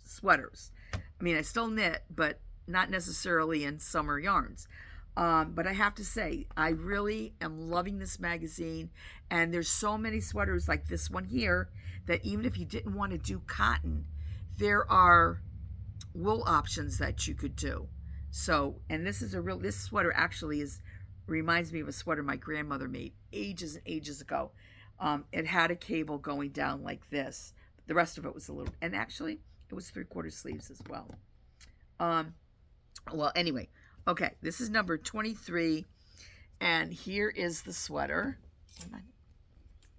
[SPEAKER 1] sweaters. I mean, I still knit, but not necessarily in summer yarns. But I have to say, I really am loving this magazine. And there's so many sweaters like this one here that even if you didn't want to do cotton, there are wool options that you could do. So, and this sweater actually reminds me of a sweater my grandmother made ages and ages ago. It had a cable going down like this. The rest of it was and actually it was 3/4 sleeves as well. Well, anyway, okay, this is number 23, and here is the sweater.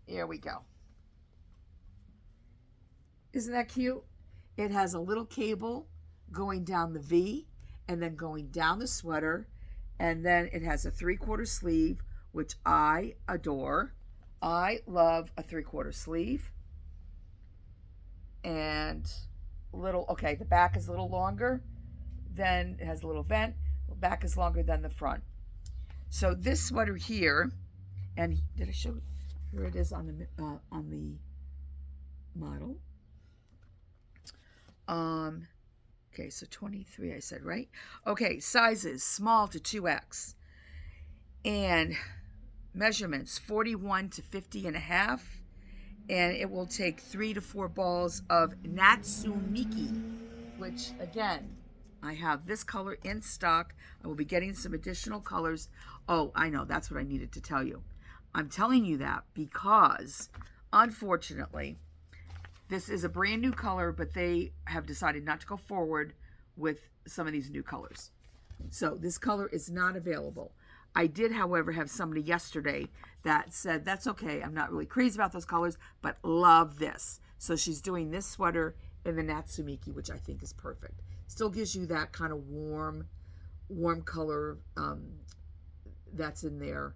[SPEAKER 1] Here we go. Isn't that cute? It has a little cable going down the V and then going down the sweater, and then it has a 3/4 sleeve, which I adore. I love a 3/4 sleeve. And okay, the back is a little longer, then it has a little vent. The back is longer than the front. So this sweater here, and did I show? Here it is on the model. Okay, so 23 I said, right? Okay, sizes small to 2X, and measurements 41 to 50 and a half, and it will take 3 to 4 balls of Natsumiki, which again, I have this color in stock. I will be getting some additional colors. Oh, I know, that's what I needed to tell you. I'm telling you that because, unfortunately, this is a brand new color, but they have decided not to go forward with some of these new colors. So this color is not available. I did, however, have somebody yesterday that said, that's okay, I'm not really crazy about those colors, but love this. So she's doing this sweater in the Natsumiki, which I think is perfect. Still gives you that kind of warm color that's in there.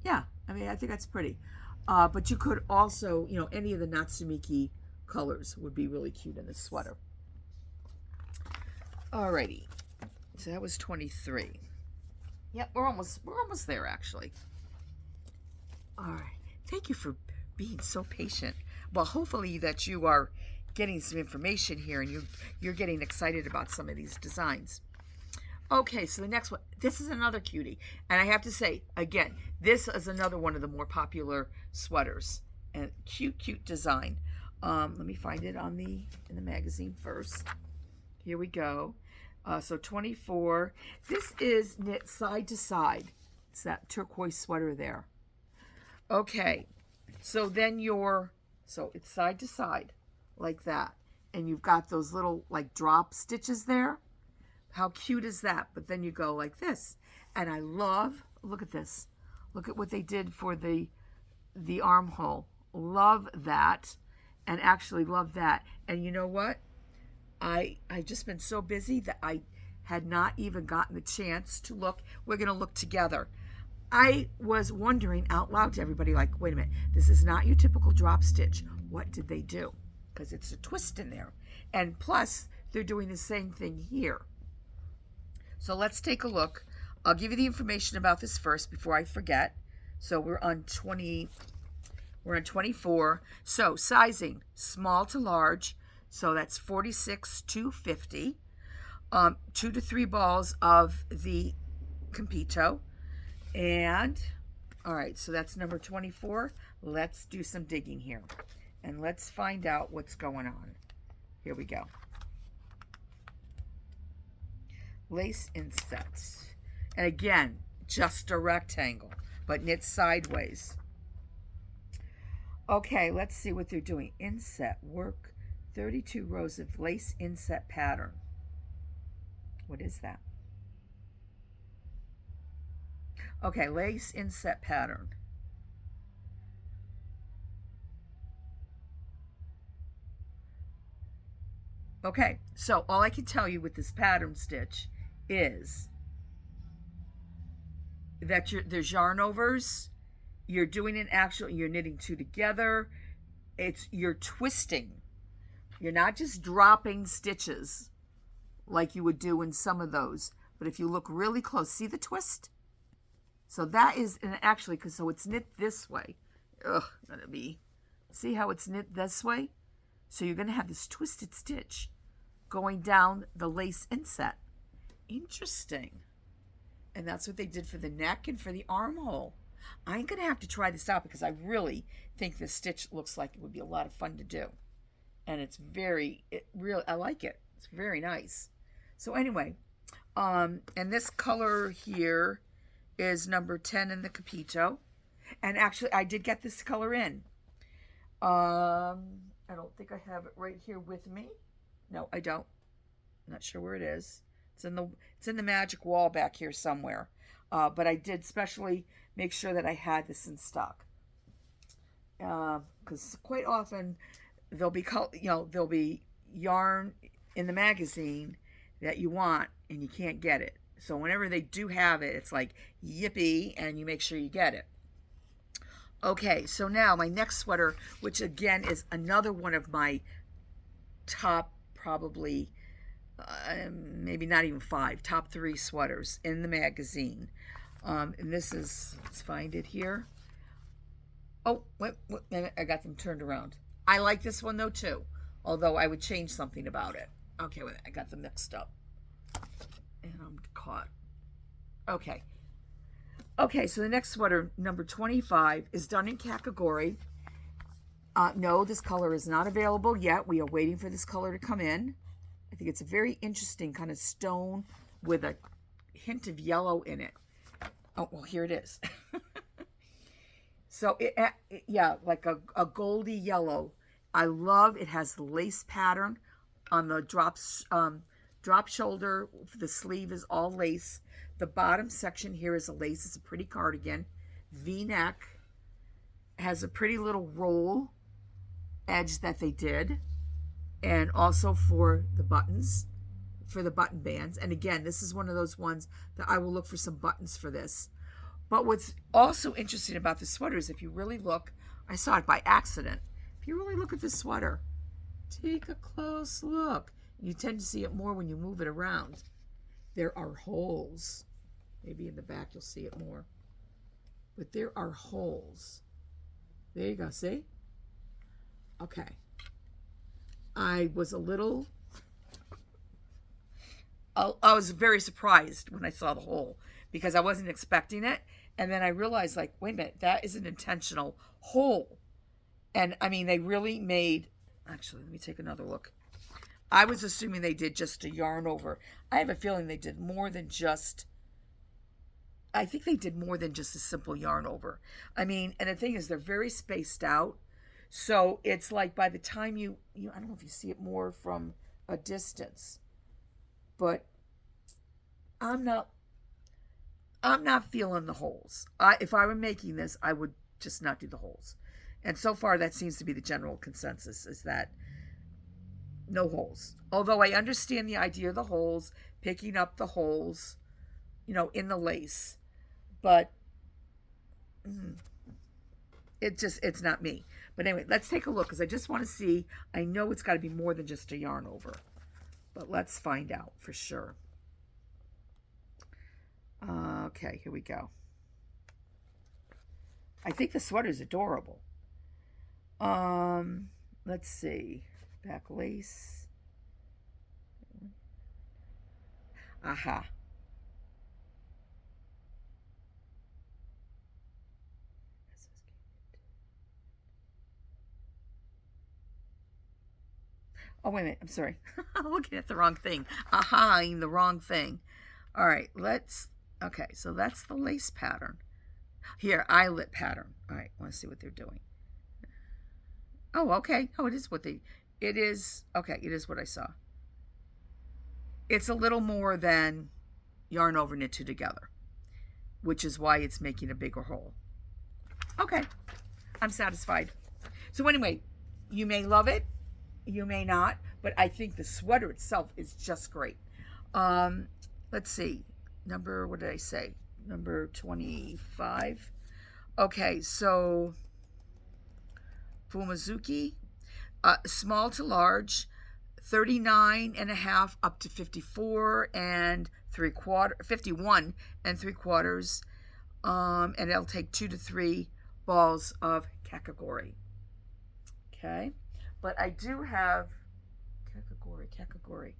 [SPEAKER 1] Yeah, I mean, I think that's pretty. But you could also, any of the Natsumiki colors would be really cute in this sweater. Alrighty, so that was 23. Yep, we're almost there, actually. All right, thank you for being so patient. Well, hopefully that you are getting some information here and you're getting excited about some of these designs. Okay, so the next one, this is another cutie, and I have to say again, this is another one of the more popular sweaters, and cute design. Let me find it in the magazine first. Here we go. So 24. This is knit side to side. It's that turquoise sweater there. Okay, so then so it's side to side like that, and you've got those little like drop stitches there. How cute is that? But then you go like this, and I love, look at this. Look at what they did for the armhole. Love that, and actually love that. And you know what? I've just been so busy that I had not even gotten the chance to look. We're going to look together. I was wondering out loud to everybody, like, wait a minute, this is not your typical drop stitch. What did they do? Because it's a twist in there. And plus, they're doing the same thing here. So let's take a look. I'll give you the information about this first before I forget. So we're on 24. So sizing, small to large. So that's 46 to 50. 2 to 3 balls of the Compito. And, all right, so that's number 24. Let's do some digging here. And let's find out what's going on. Here we go. Lace insets. And again, just a rectangle, but knit sideways. Okay, let's see what they're doing. Inset work, 32 rows of lace inset pattern. What is that? Okay, lace inset pattern. Okay, so all I can tell you with this pattern stitch is that there's yarn overs, you're doing an actual, you're knitting two together, you're twisting. You're not just dropping stitches like you would do in some of those, but if you look really close, see the twist? So that is, and actually, so it's knit this way. Gonna be, see how it's knit this way? So you're gonna have this twisted stitch going down the lace inset. Interesting. And that's what they did for the neck and for the armhole. I'm gonna have to try this out because I really think this stitch looks like it would be a lot of fun to do. And it's I like it. It's very nice. So anyway, and this color here is number 10 in the Capito. And actually, I did get this color in. I don't think I have it right here with me. No, I don't. I'm not sure where it is. It's in the magic wall back here somewhere. But I did specially make sure that I had this in stock. Because quite often there'll be yarn in the magazine that you want and you can't get it. So whenever they do have it, it's like yippee, and you make sure you get it. Okay, so now my next sweater, which again is another one of my top, probably maybe not even 5, top 3 sweaters in the magazine. And this is, let's find it here. Oh, wait, I got them turned around. I like this one though too, although I would change something about it. Okay, wait, I got them mixed up. And I'm caught. Okay. Okay, so the next sweater, number 25, is done in Kakagori. No, this color is not available yet. We are waiting for this color to come in. I think it's a very interesting kind of stone with a hint of yellow in it. Oh, well, here it is. So, yeah, like a goldy yellow. I love it. Has the lace pattern on the drop shoulder. The sleeve is all lace. The bottom section here is a lace. It's a pretty cardigan. V-neck. Has a pretty little roll edge that they did. And also for the buttons, for the button bands. And again, this is one of those ones that I will look for some buttons for this. But what's also interesting about the sweater is if you really look, I saw it by accident. If you really look at this sweater, take a close look. You tend to see it more when you move it around. There are holes. Maybe in the back you'll see it more. But there are holes. There you go, see? Okay. I was very surprised when I saw the hole because I wasn't expecting it. And then I realized, like, wait a minute, that is an intentional hole. And I mean, they really made, actually, let me take another look. I was assuming they did just a yarn over. I have a feeling they did more than just, I think they did more than just a simple yarn over. I mean, and the thing is, they're very spaced out. So it's like by the time you I don't know if you see it more from a distance, but I'm not feeling the holes. If I were making this, I would just not do the holes. And so far, that seems to be the general consensus, is that no holes. Although I understand the idea of the holes, picking up the holes, in the lace. But it's not me. But anyway, let's take a look, because I just want to see. I know it's got to be more than just a yarn over. But let's find out for sure. Okay, here we go. I think the sweater's adorable. Let's see. Back lace. Aha. Oh, wait a minute. I'm sorry. I'm looking at the wrong thing. Aha, the wrong thing. All right, okay, so that's the lace pattern. Here, eyelet pattern. All right, want to see what they're doing. Oh, okay. Oh, it is okay, it is what I saw. It's a little more than yarn over knit two together, which is why it's making a bigger hole. Okay, I'm satisfied. So anyway, you may love it, you may not, but I think the sweater itself is just great. Let's see, what did I say? Number 25. Okay, so Fumazuki, small to large, 39.5 up to 54 and 3/4, 51 and 3/4, and it'll take 2 to 3 balls of kakagori. Okay, but I do have kakagori.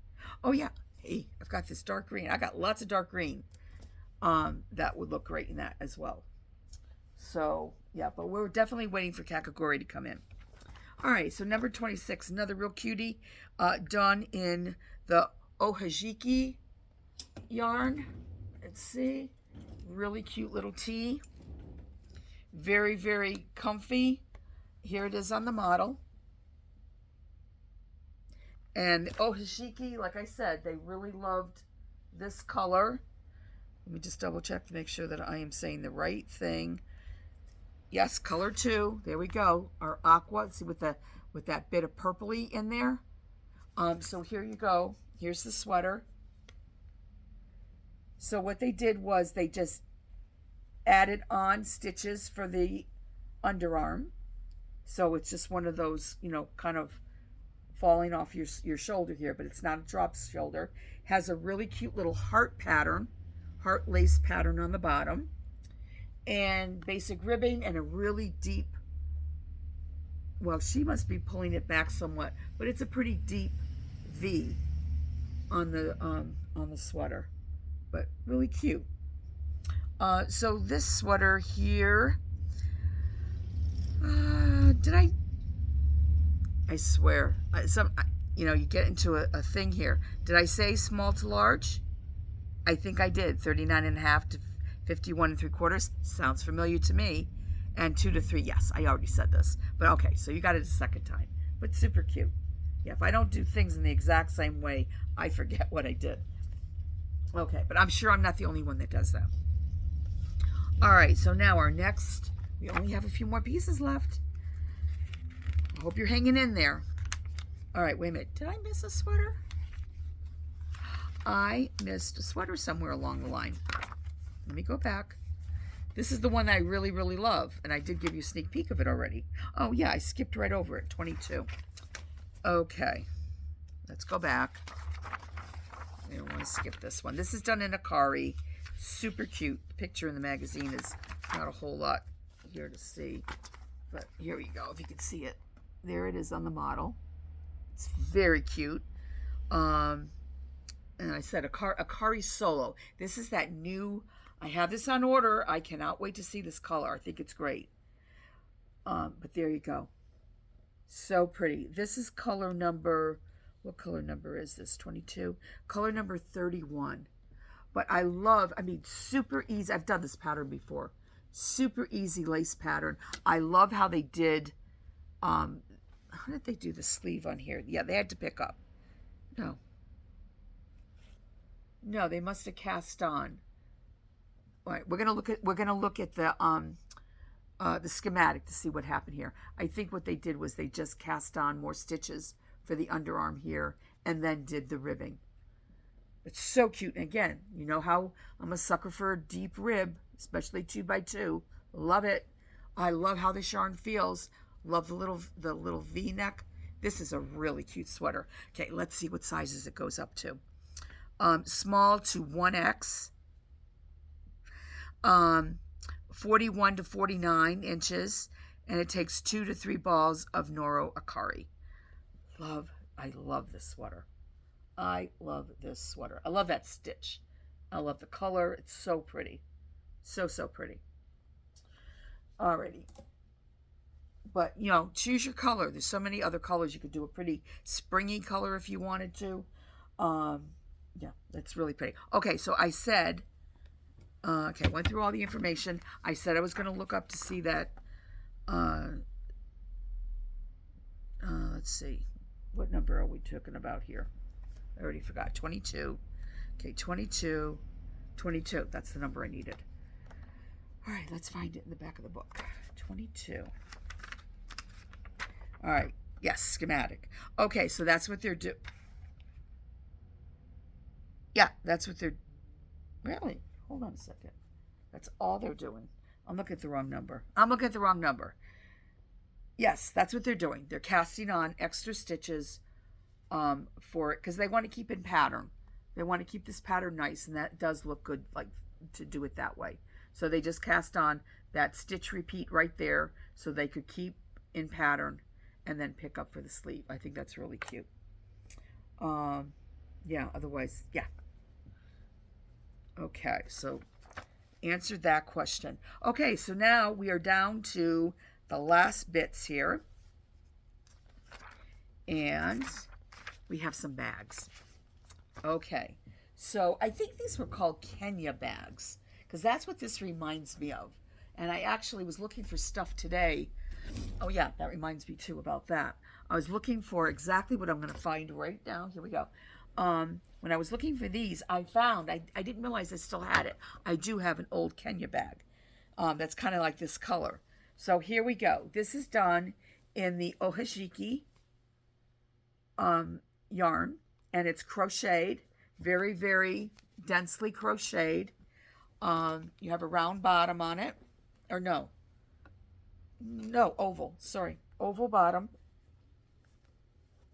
[SPEAKER 1] Oh yeah, hey, I've got this dark green. I got lots of dark green. That would look great in that as well. So yeah, but we're definitely waiting for kakagori to come in. All right, so number 26, another real cutie, done in the Ohajiki yarn. Let's see, really cute little tee. Very, very comfy. Here it is on the model. And the Ohajiki, like I said, they really loved this color. Let me just double check to make sure that I am saying the right thing. Yes, color 2. There we go. Our aqua. See with that bit of purpley in there. So here you go. Here's the sweater. So what they did was they just added on stitches for the underarm. So it's just one of those, kind of falling off your shoulder here, but it's not a drop shoulder. Has a really cute little heart lace pattern on the bottom, and basic ribbing and a really deep, well, she must be pulling it back somewhat, but it's a pretty deep V on the sweater, but really cute. So this sweater here, I swear, you get into a thing here. Did I say small to large? I think I did. 39.5 to 51 3/4. Sounds familiar to me. And 2 to 3. Yes, I already said this. But okay, so you got it a second time. But super cute. Yeah, if I don't do things in the exact same way, I forget what I did. Okay, but I'm sure I'm not the only one that does that. All right, so now our next, we only have a few more pieces left. I hope you're hanging in there. All right, wait a minute. Did I miss a sweater? I missed a sweater somewhere along the line. Let me go back. This is the one I really, really love, and I did give you a sneak peek of it already. Oh, yeah, I skipped right over it, 22. Okay, let's go back. I don't want to skip this one. This is done in Akari. Super cute. The picture in the magazine is not a whole lot here to see, but here we go, if you can see it. There it is on the model. It's very cute. And I said Akari Solo. This is that new, I have this on order. I cannot wait to see this color. I think it's great. But there you go. So pretty. This is color number, what color number is this? 22? Color number 31. But I mean, super easy. I've done this pattern before. Super easy lace pattern. I love how they did, how did they do the sleeve on here? Yeah, they had to pick up. No, they must have cast on. All right, we're gonna look at the schematic to see what happened here. I think what they did was they just cast on more stitches for the underarm here and then did the ribbing. It's so cute. And again, you know how I'm a sucker for a deep rib, especially 2x2. Love it. I love how this yarn feels. Love the little V-neck. This is a really cute sweater. Okay, let's see what sizes it goes up to. Small to 1X. 41 to 49 inches. And it takes 2 to 3 balls of Noro Akari. I love this sweater. I love this sweater. I love that stitch. I love the color. It's so pretty. So, so pretty. Alrighty. But, you know, choose your color. There's so many other colors. You could do a pretty springy color if you wanted to. Yeah, that's really pretty. Okay, so I said, okay, I went through all the information. I said I was going to look up to see that, let's see. What number are we talking about here? I already forgot. 22. Okay, 22. 22. That's the number I needed. All right, let's find it in the back of the book. 22. All right. Yes, schematic. Okay, so that's what they're doing. Yeah, that's what they're... Really? Hold on a second. That's all they're doing. I'm looking at the wrong number. Yes, that's what they're doing. They're casting on extra stitches for it because they want to keep in pattern. They want to keep this pattern nice, and that does look good, like, to do it that way. So they just cast on that stitch repeat right there so they could keep in pattern and then pick up for the sleeve. I think that's really cute. Yeah, otherwise, yeah. Okay, so answered that question. Okay, so now we are down to the last bits here. And we have some bags. Okay, so I think these were called Kenya bags because that's what this reminds me of. And I actually was looking for stuff today. Oh yeah, that reminds me too about that. I was looking for exactly what I'm going to find right now. Here we go. When I was looking for these, I found, I didn't realize I still had it. I do have an old Kenya bag that's kind of like this color. So here we go. This is done in the ohashiki yarn, and it's crocheted, very, very densely crocheted. You have a round bottom on it, or no, oval, sorry, oval bottom.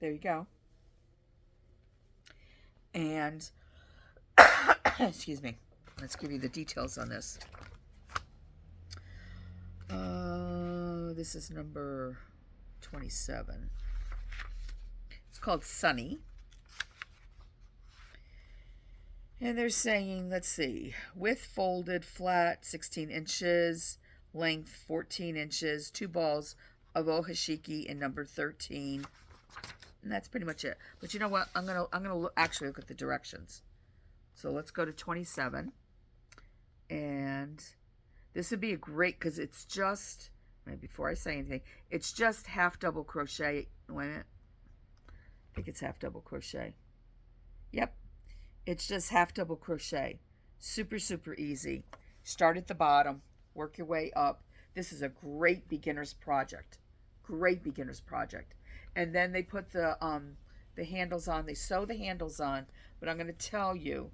[SPEAKER 1] There you go. And, excuse me, let's give you the details on this. This is number 27. It's called Sunny. And they're saying, let's see, width folded flat 16 inches, length 14 inches, 2 balls of ohashiki in number 13. And that's pretty much it. But you know what? I'm gonna actually look at the directions. So let's go to 27. And this would be a great, because it's just, before I say anything, it's just half double crochet. Wait a minute. I think it's half double crochet. Yep. It's just half double crochet. Super, super easy. Start at the bottom. Work your way up. This is a great beginner's project. Great beginner's project. And then they put the handles on. They sew the handles on. But I'm going to tell you,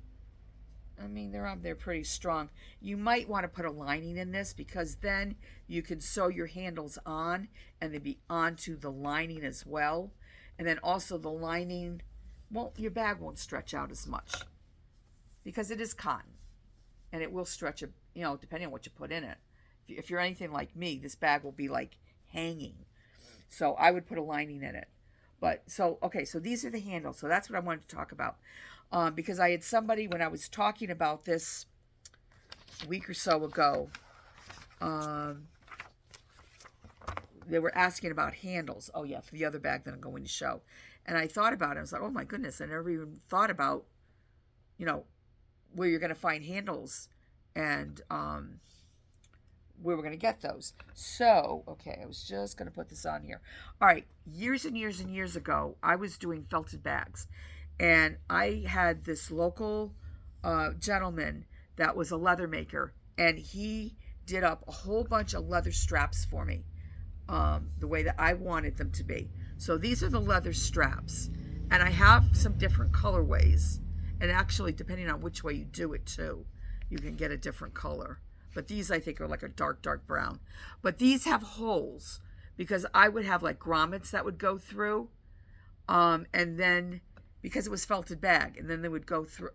[SPEAKER 1] I mean, they're pretty strong. You might want to put a lining in this because then you can sew your handles on and they'd be onto the lining as well. And then also the lining, your bag won't stretch out as much because it is cotton and it will stretch, depending on what you put in it. If you're anything like me, this bag will be like hanging. So I would put a lining in it. Okay, so these are the handles. So that's what I wanted to talk about. Because I had somebody, when I was talking about this a week or so ago, they were asking about handles. Oh yeah, for the other bag that I'm going to show. And I thought about it. I was like, oh my goodness, I never even thought about, where you're going to find handles and where we're going to get those. So, okay, I was just going to put this on here. All right, years and years and years ago, I was doing felted bags. And I had this local gentleman that was a leather maker. And he did up a whole bunch of leather straps for me, the way that I wanted them to be. So these are the leather straps. And I have some different colorways. And actually, depending on which way you do it, too, you can get a different color. But these, I think, are like a dark, dark brown. But these have holes because I would have like grommets that would go through. And then, because it was felted bag, and then they would go through.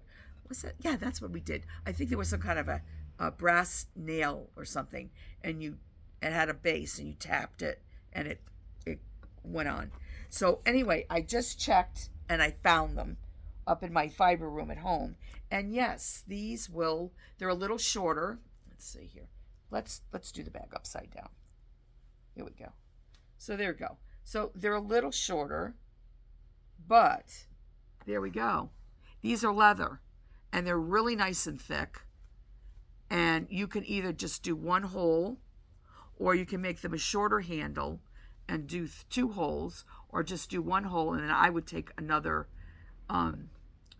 [SPEAKER 1] What's that? Yeah, that's what we did. I think there was some kind of a brass nail or something. And it had a base, and you tapped it, and it went on. So anyway, I just checked, and I found them up in my fiber room at home. And yes, they're a little shorter. Let's see here. Let's do the bag upside down. Here we go. So there we go. So they're a little shorter, but there we go. These are leather, and they're really nice and thick. And you can either just do one hole, or you can make them a shorter handle and do 2 holes, or just do 1 hole. And then I would take another, I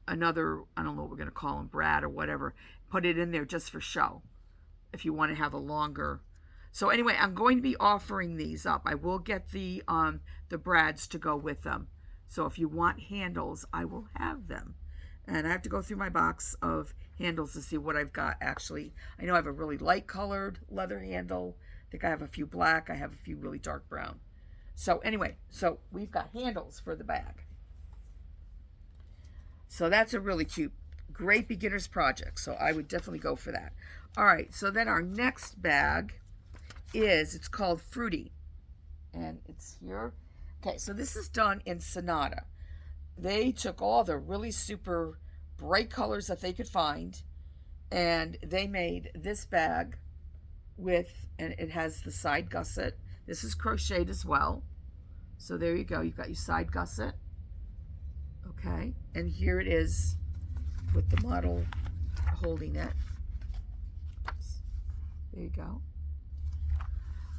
[SPEAKER 1] don't know what we're going to call them, brad or whatever, put it in there just for show if you want to have a longer. So anyway, I'm going to be offering these up. I will get the brads to go with them. So if you want handles, I will have them. And I have to go through my box of handles to see what I've got. Actually, I know I have a really light colored leather handle. I think I have a few black. I have a few really dark brown. So anyway, so we've got handles for the bag. So that's a really cute, great beginner's project. So I would definitely go for that. All right, so then our next bag it's called Fruity. And it's here. Okay, so this is done in Sonata. They took all the really super bright colors that they could find, and they made this bag and it has the side gusset. This is crocheted as well. So there you go. You've got your side gusset. Okay, and here it is with the model holding it. Oops. There you go.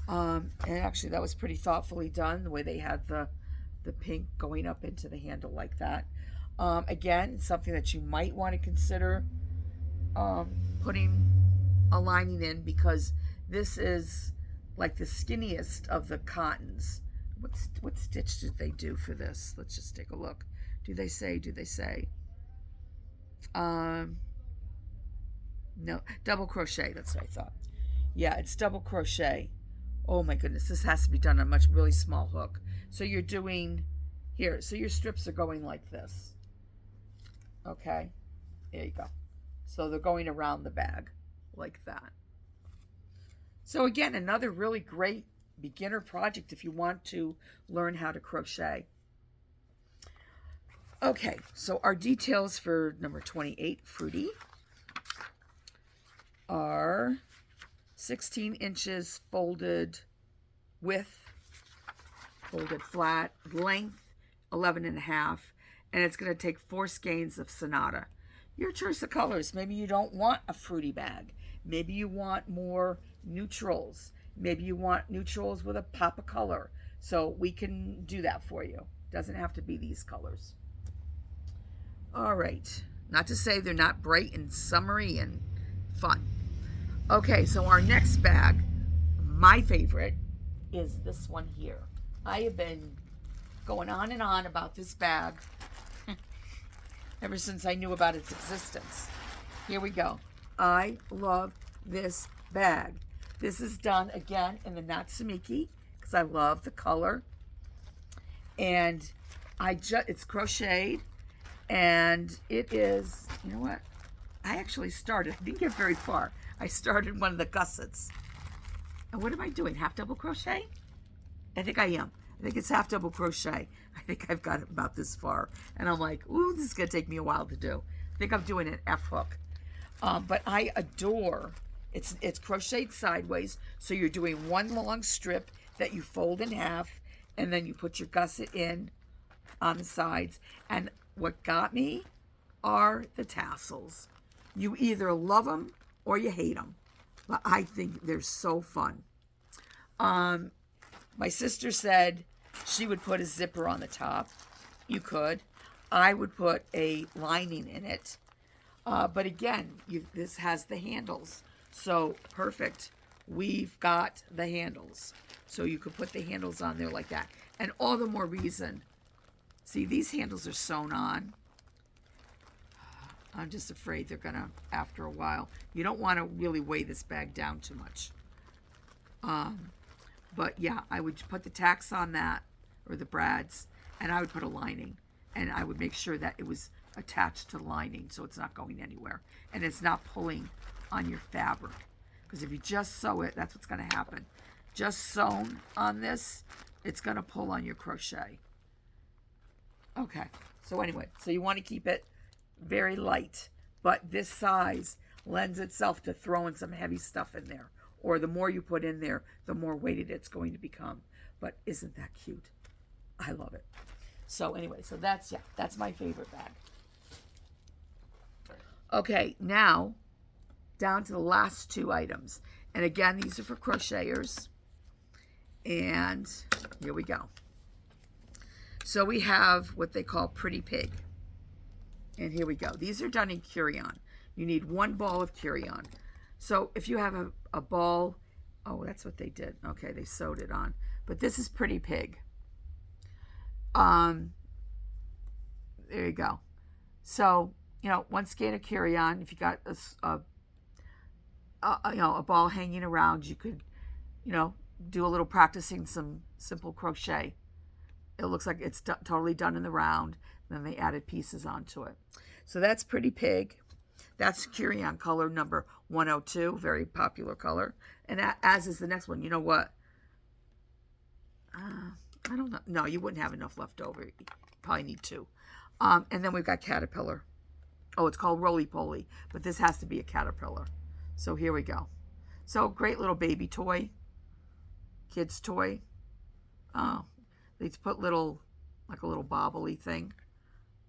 [SPEAKER 1] And actually that was pretty thoughtfully done, the way they had the pink going up into the handle like that. Again, it's something that you might want to consider putting a lining in, because this is like the skinniest of the cottons. What stitch did they do for this? Let's just take a look. Do they say? No, double crochet. That's what I thought. Yeah, it's double crochet. Oh my goodness, this has to be done on a really small hook. So you're doing here, so your strips are going like this. Okay, there you go. So they're going around the bag like that. So again, another really great beginner project if you want to learn how to crochet. Okay, so our details for number 28, Fruity, are 16 inches folded width, folded flat, length 11.5, and it's going to take 4 skeins of Sonata. Your choice of colors. Maybe you don't want a fruity bag. Maybe you want more neutrals. Maybe you want neutrals with a pop of color. So we can do that for you. Doesn't have to be these colors. All right. Not to say they're not bright and summery and fun. Okay, so our next bag, my favorite, is this one here. I have been going on and on about this bag ever since I knew about its existence. Here we go. I love this bag. This is done again in the Natsuki because I love the color. And it's crocheted, and it is, you know what? I actually started, I didn't get very far. I started one of the gussets. And what am I doing? Half double crochet? I think I am. I think it's half double crochet. I think I've got about this far. And I'm like, ooh, this is going to take me a while to do. I think I'm doing an F hook. But I adore, it's crocheted sideways. So you're doing one long strip that you fold in half, and then you put your gusset in on the sides. And what got me are the tassels. You either love them or you hate them. But I think they're so fun. My sister said she would put a zipper on the top. You could. I would put a lining in it. But again, this has the handles. So perfect. We've got the handles. So you could put the handles on there like that. And all the more reason. See, these handles are sewn on. I'm just afraid they're going to, after a while, you don't want to really weigh this bag down too much. But yeah, I would put the tacks on that, or the brads, and I would put a lining. And I would make sure that it was attached to the lining so it's not going anywhere. And it's not pulling on your fabric. Because if you just sew it, that's what's going to happen. Just sewn on this, it's going to pull on your crochet. Okay, so anyway, so you want to keep it very light, but this size lends itself to throwing some heavy stuff in there, or the more you put in there, the more weighted it's going to become. But isn't that cute? I love it. So anyway, so that's my favorite bag. Okay, now down to the last two items. And again, these are for crocheters. And here we go. So we have what they call Pretty Pig. And here we go. These are done in Curion. You need one ball of Curion. So if you have a ball, oh, that's what they did. Okay, they sewed it on. But this is Pretty Pig. There you go. So, one skein of Curion. If you got a ball hanging around, you could, do a little practicing some simple crochet. It looks like it's totally done in the round. Then they added pieces onto it. So that's Pretty Pig. That's Curion color number 102, very popular color. And as is the next one. You know what? I don't know. No, you wouldn't have enough left over. You probably need two. And then we've got Caterpillar. Oh, it's called Roly Poly, but this has to be a caterpillar. So here we go. So great little baby toy, kid's toy. Oh, they put like a little bobbly thing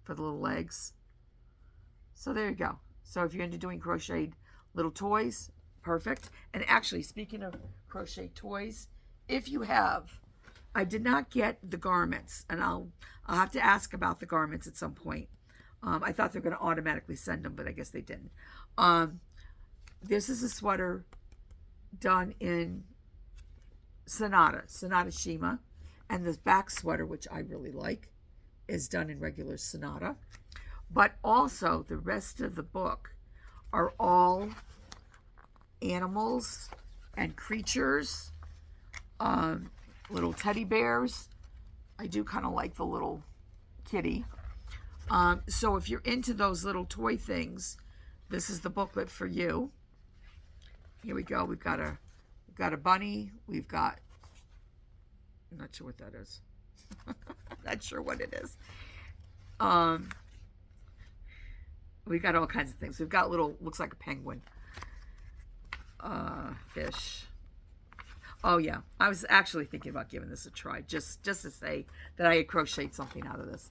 [SPEAKER 1] for the little legs. So there you go. So if you're into doing crocheted little toys, perfect. And actually, speaking of crochet toys, if you have, I did not get the garments, and I'll have to ask about the garments at some point. I thought they were going to automatically send them, but I guess they didn't. This is a sweater done in Sonata Shima, and the back sweater, which I really like, is done in regular Sonata. But also the rest of the book are all animals and creatures, little teddy bears. I do kind of like the little kitty. So if you're into those little toy things, this is the booklet for you. Here we go. We've got a bunny. We've got, I'm not sure what that is. Not sure what it is. We've got all kinds of things. We've got looks like a penguin. Fish. Oh yeah, I was actually thinking about giving this a try, just to say that I had crocheted something out of this.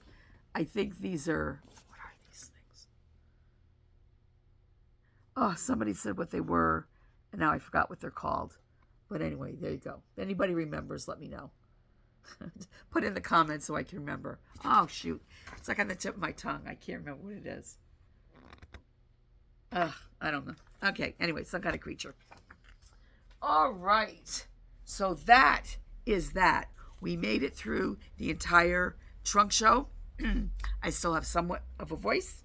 [SPEAKER 1] I think these are, what are these things? Oh, somebody said what they were, and now I forgot what they're called. But anyway, there you go. If anybody remembers, let me know. Put in the comments so I can remember. Oh shoot, it's like on the tip of my tongue. I can't remember what it is. I don't know. Okay, anyway, some kind of creature. All right. So that is that. We made it through the entire trunk show. I still have somewhat of a voice.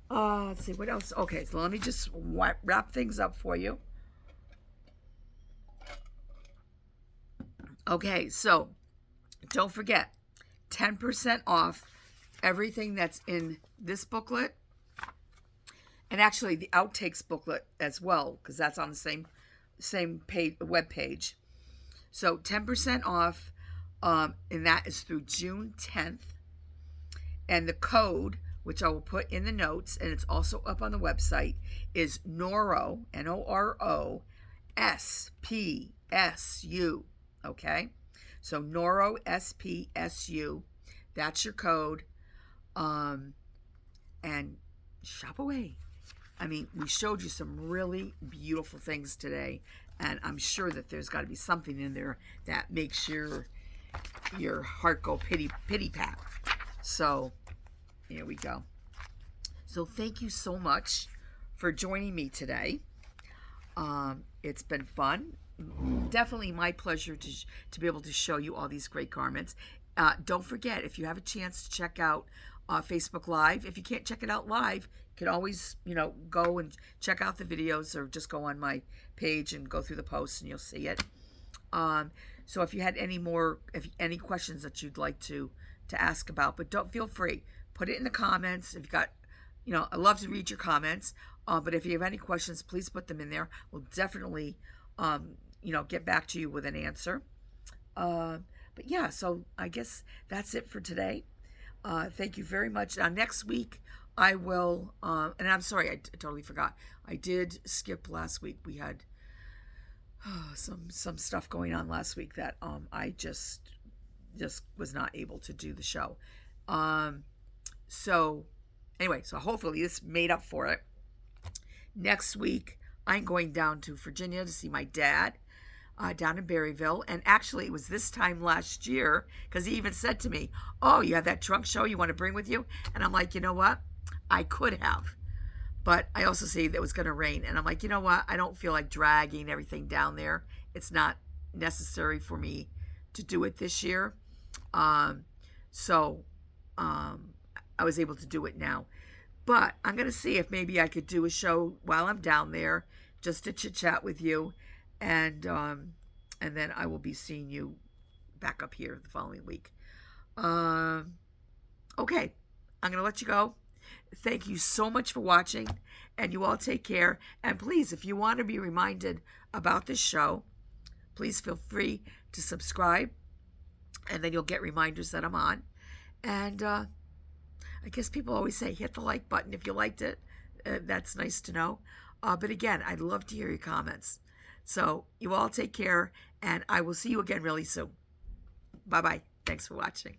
[SPEAKER 1] Let's see, what else? Okay, so let me just wrap things up for you. Okay, so don't forget, 10% off everything that's in this booklet. And actually the outtakes booklet as well, because that's on the same page, web page. So 10% off, and that is through June 10th. And the code, which I will put in the notes, and it's also up on the website, is Noro, Noro, SPSU. Okay? So Noro, SPSU. That's your code. And shop away. I mean, we showed you some really beautiful things today, and I'm sure that there's got to be something in there that makes your heart go pity pat. So here we go. So thank you so much for joining me today. It's been fun. Definitely my pleasure to be able to show you all these great garments. Don't forget, if you have a chance to check out Facebook Live, if you can't check it out live, you can always, go and check out the videos, or just go on my page and go through the posts and you'll see it. So if you had any questions that you'd like to ask about, but don't feel free, put it in the comments. If you got, I love to read your comments. But if you have any questions, please put them in there. We'll definitely, get back to you with an answer. But yeah, so I guess that's it for today. Thank you very much. Now, next week, I will, and I'm sorry, I totally forgot. I did skip last week. We had some stuff going on last week that I just was not able to do the show. So anyway, so hopefully this made up for it. Next week I'm going down to Virginia to see my dad down in Berryville. And actually, it was this time last year because he even said to me, "Oh, you have that trunk show you want to bring with you?" And I'm like, you know what? I could have. But I also see that it was going to rain. And I'm like, you know what? I don't feel like dragging everything down there. It's not necessary for me to do it this year. So I was able to do it now. But I'm going to see if maybe I could do a show while I'm down there just to chit chat with you. And then I will be seeing you back up here the following week. Okay, I'm going to let you go. Thank you so much for watching, and you all take care. And please, if you want to be reminded about this show, please feel free to subscribe, and then you'll get reminders that I'm on. And I guess people always say hit the like button if you liked it. That's nice to know. But again, I'd love to hear your comments. So you all take care, and I will see you again really soon. Bye-bye. Thanks for watching.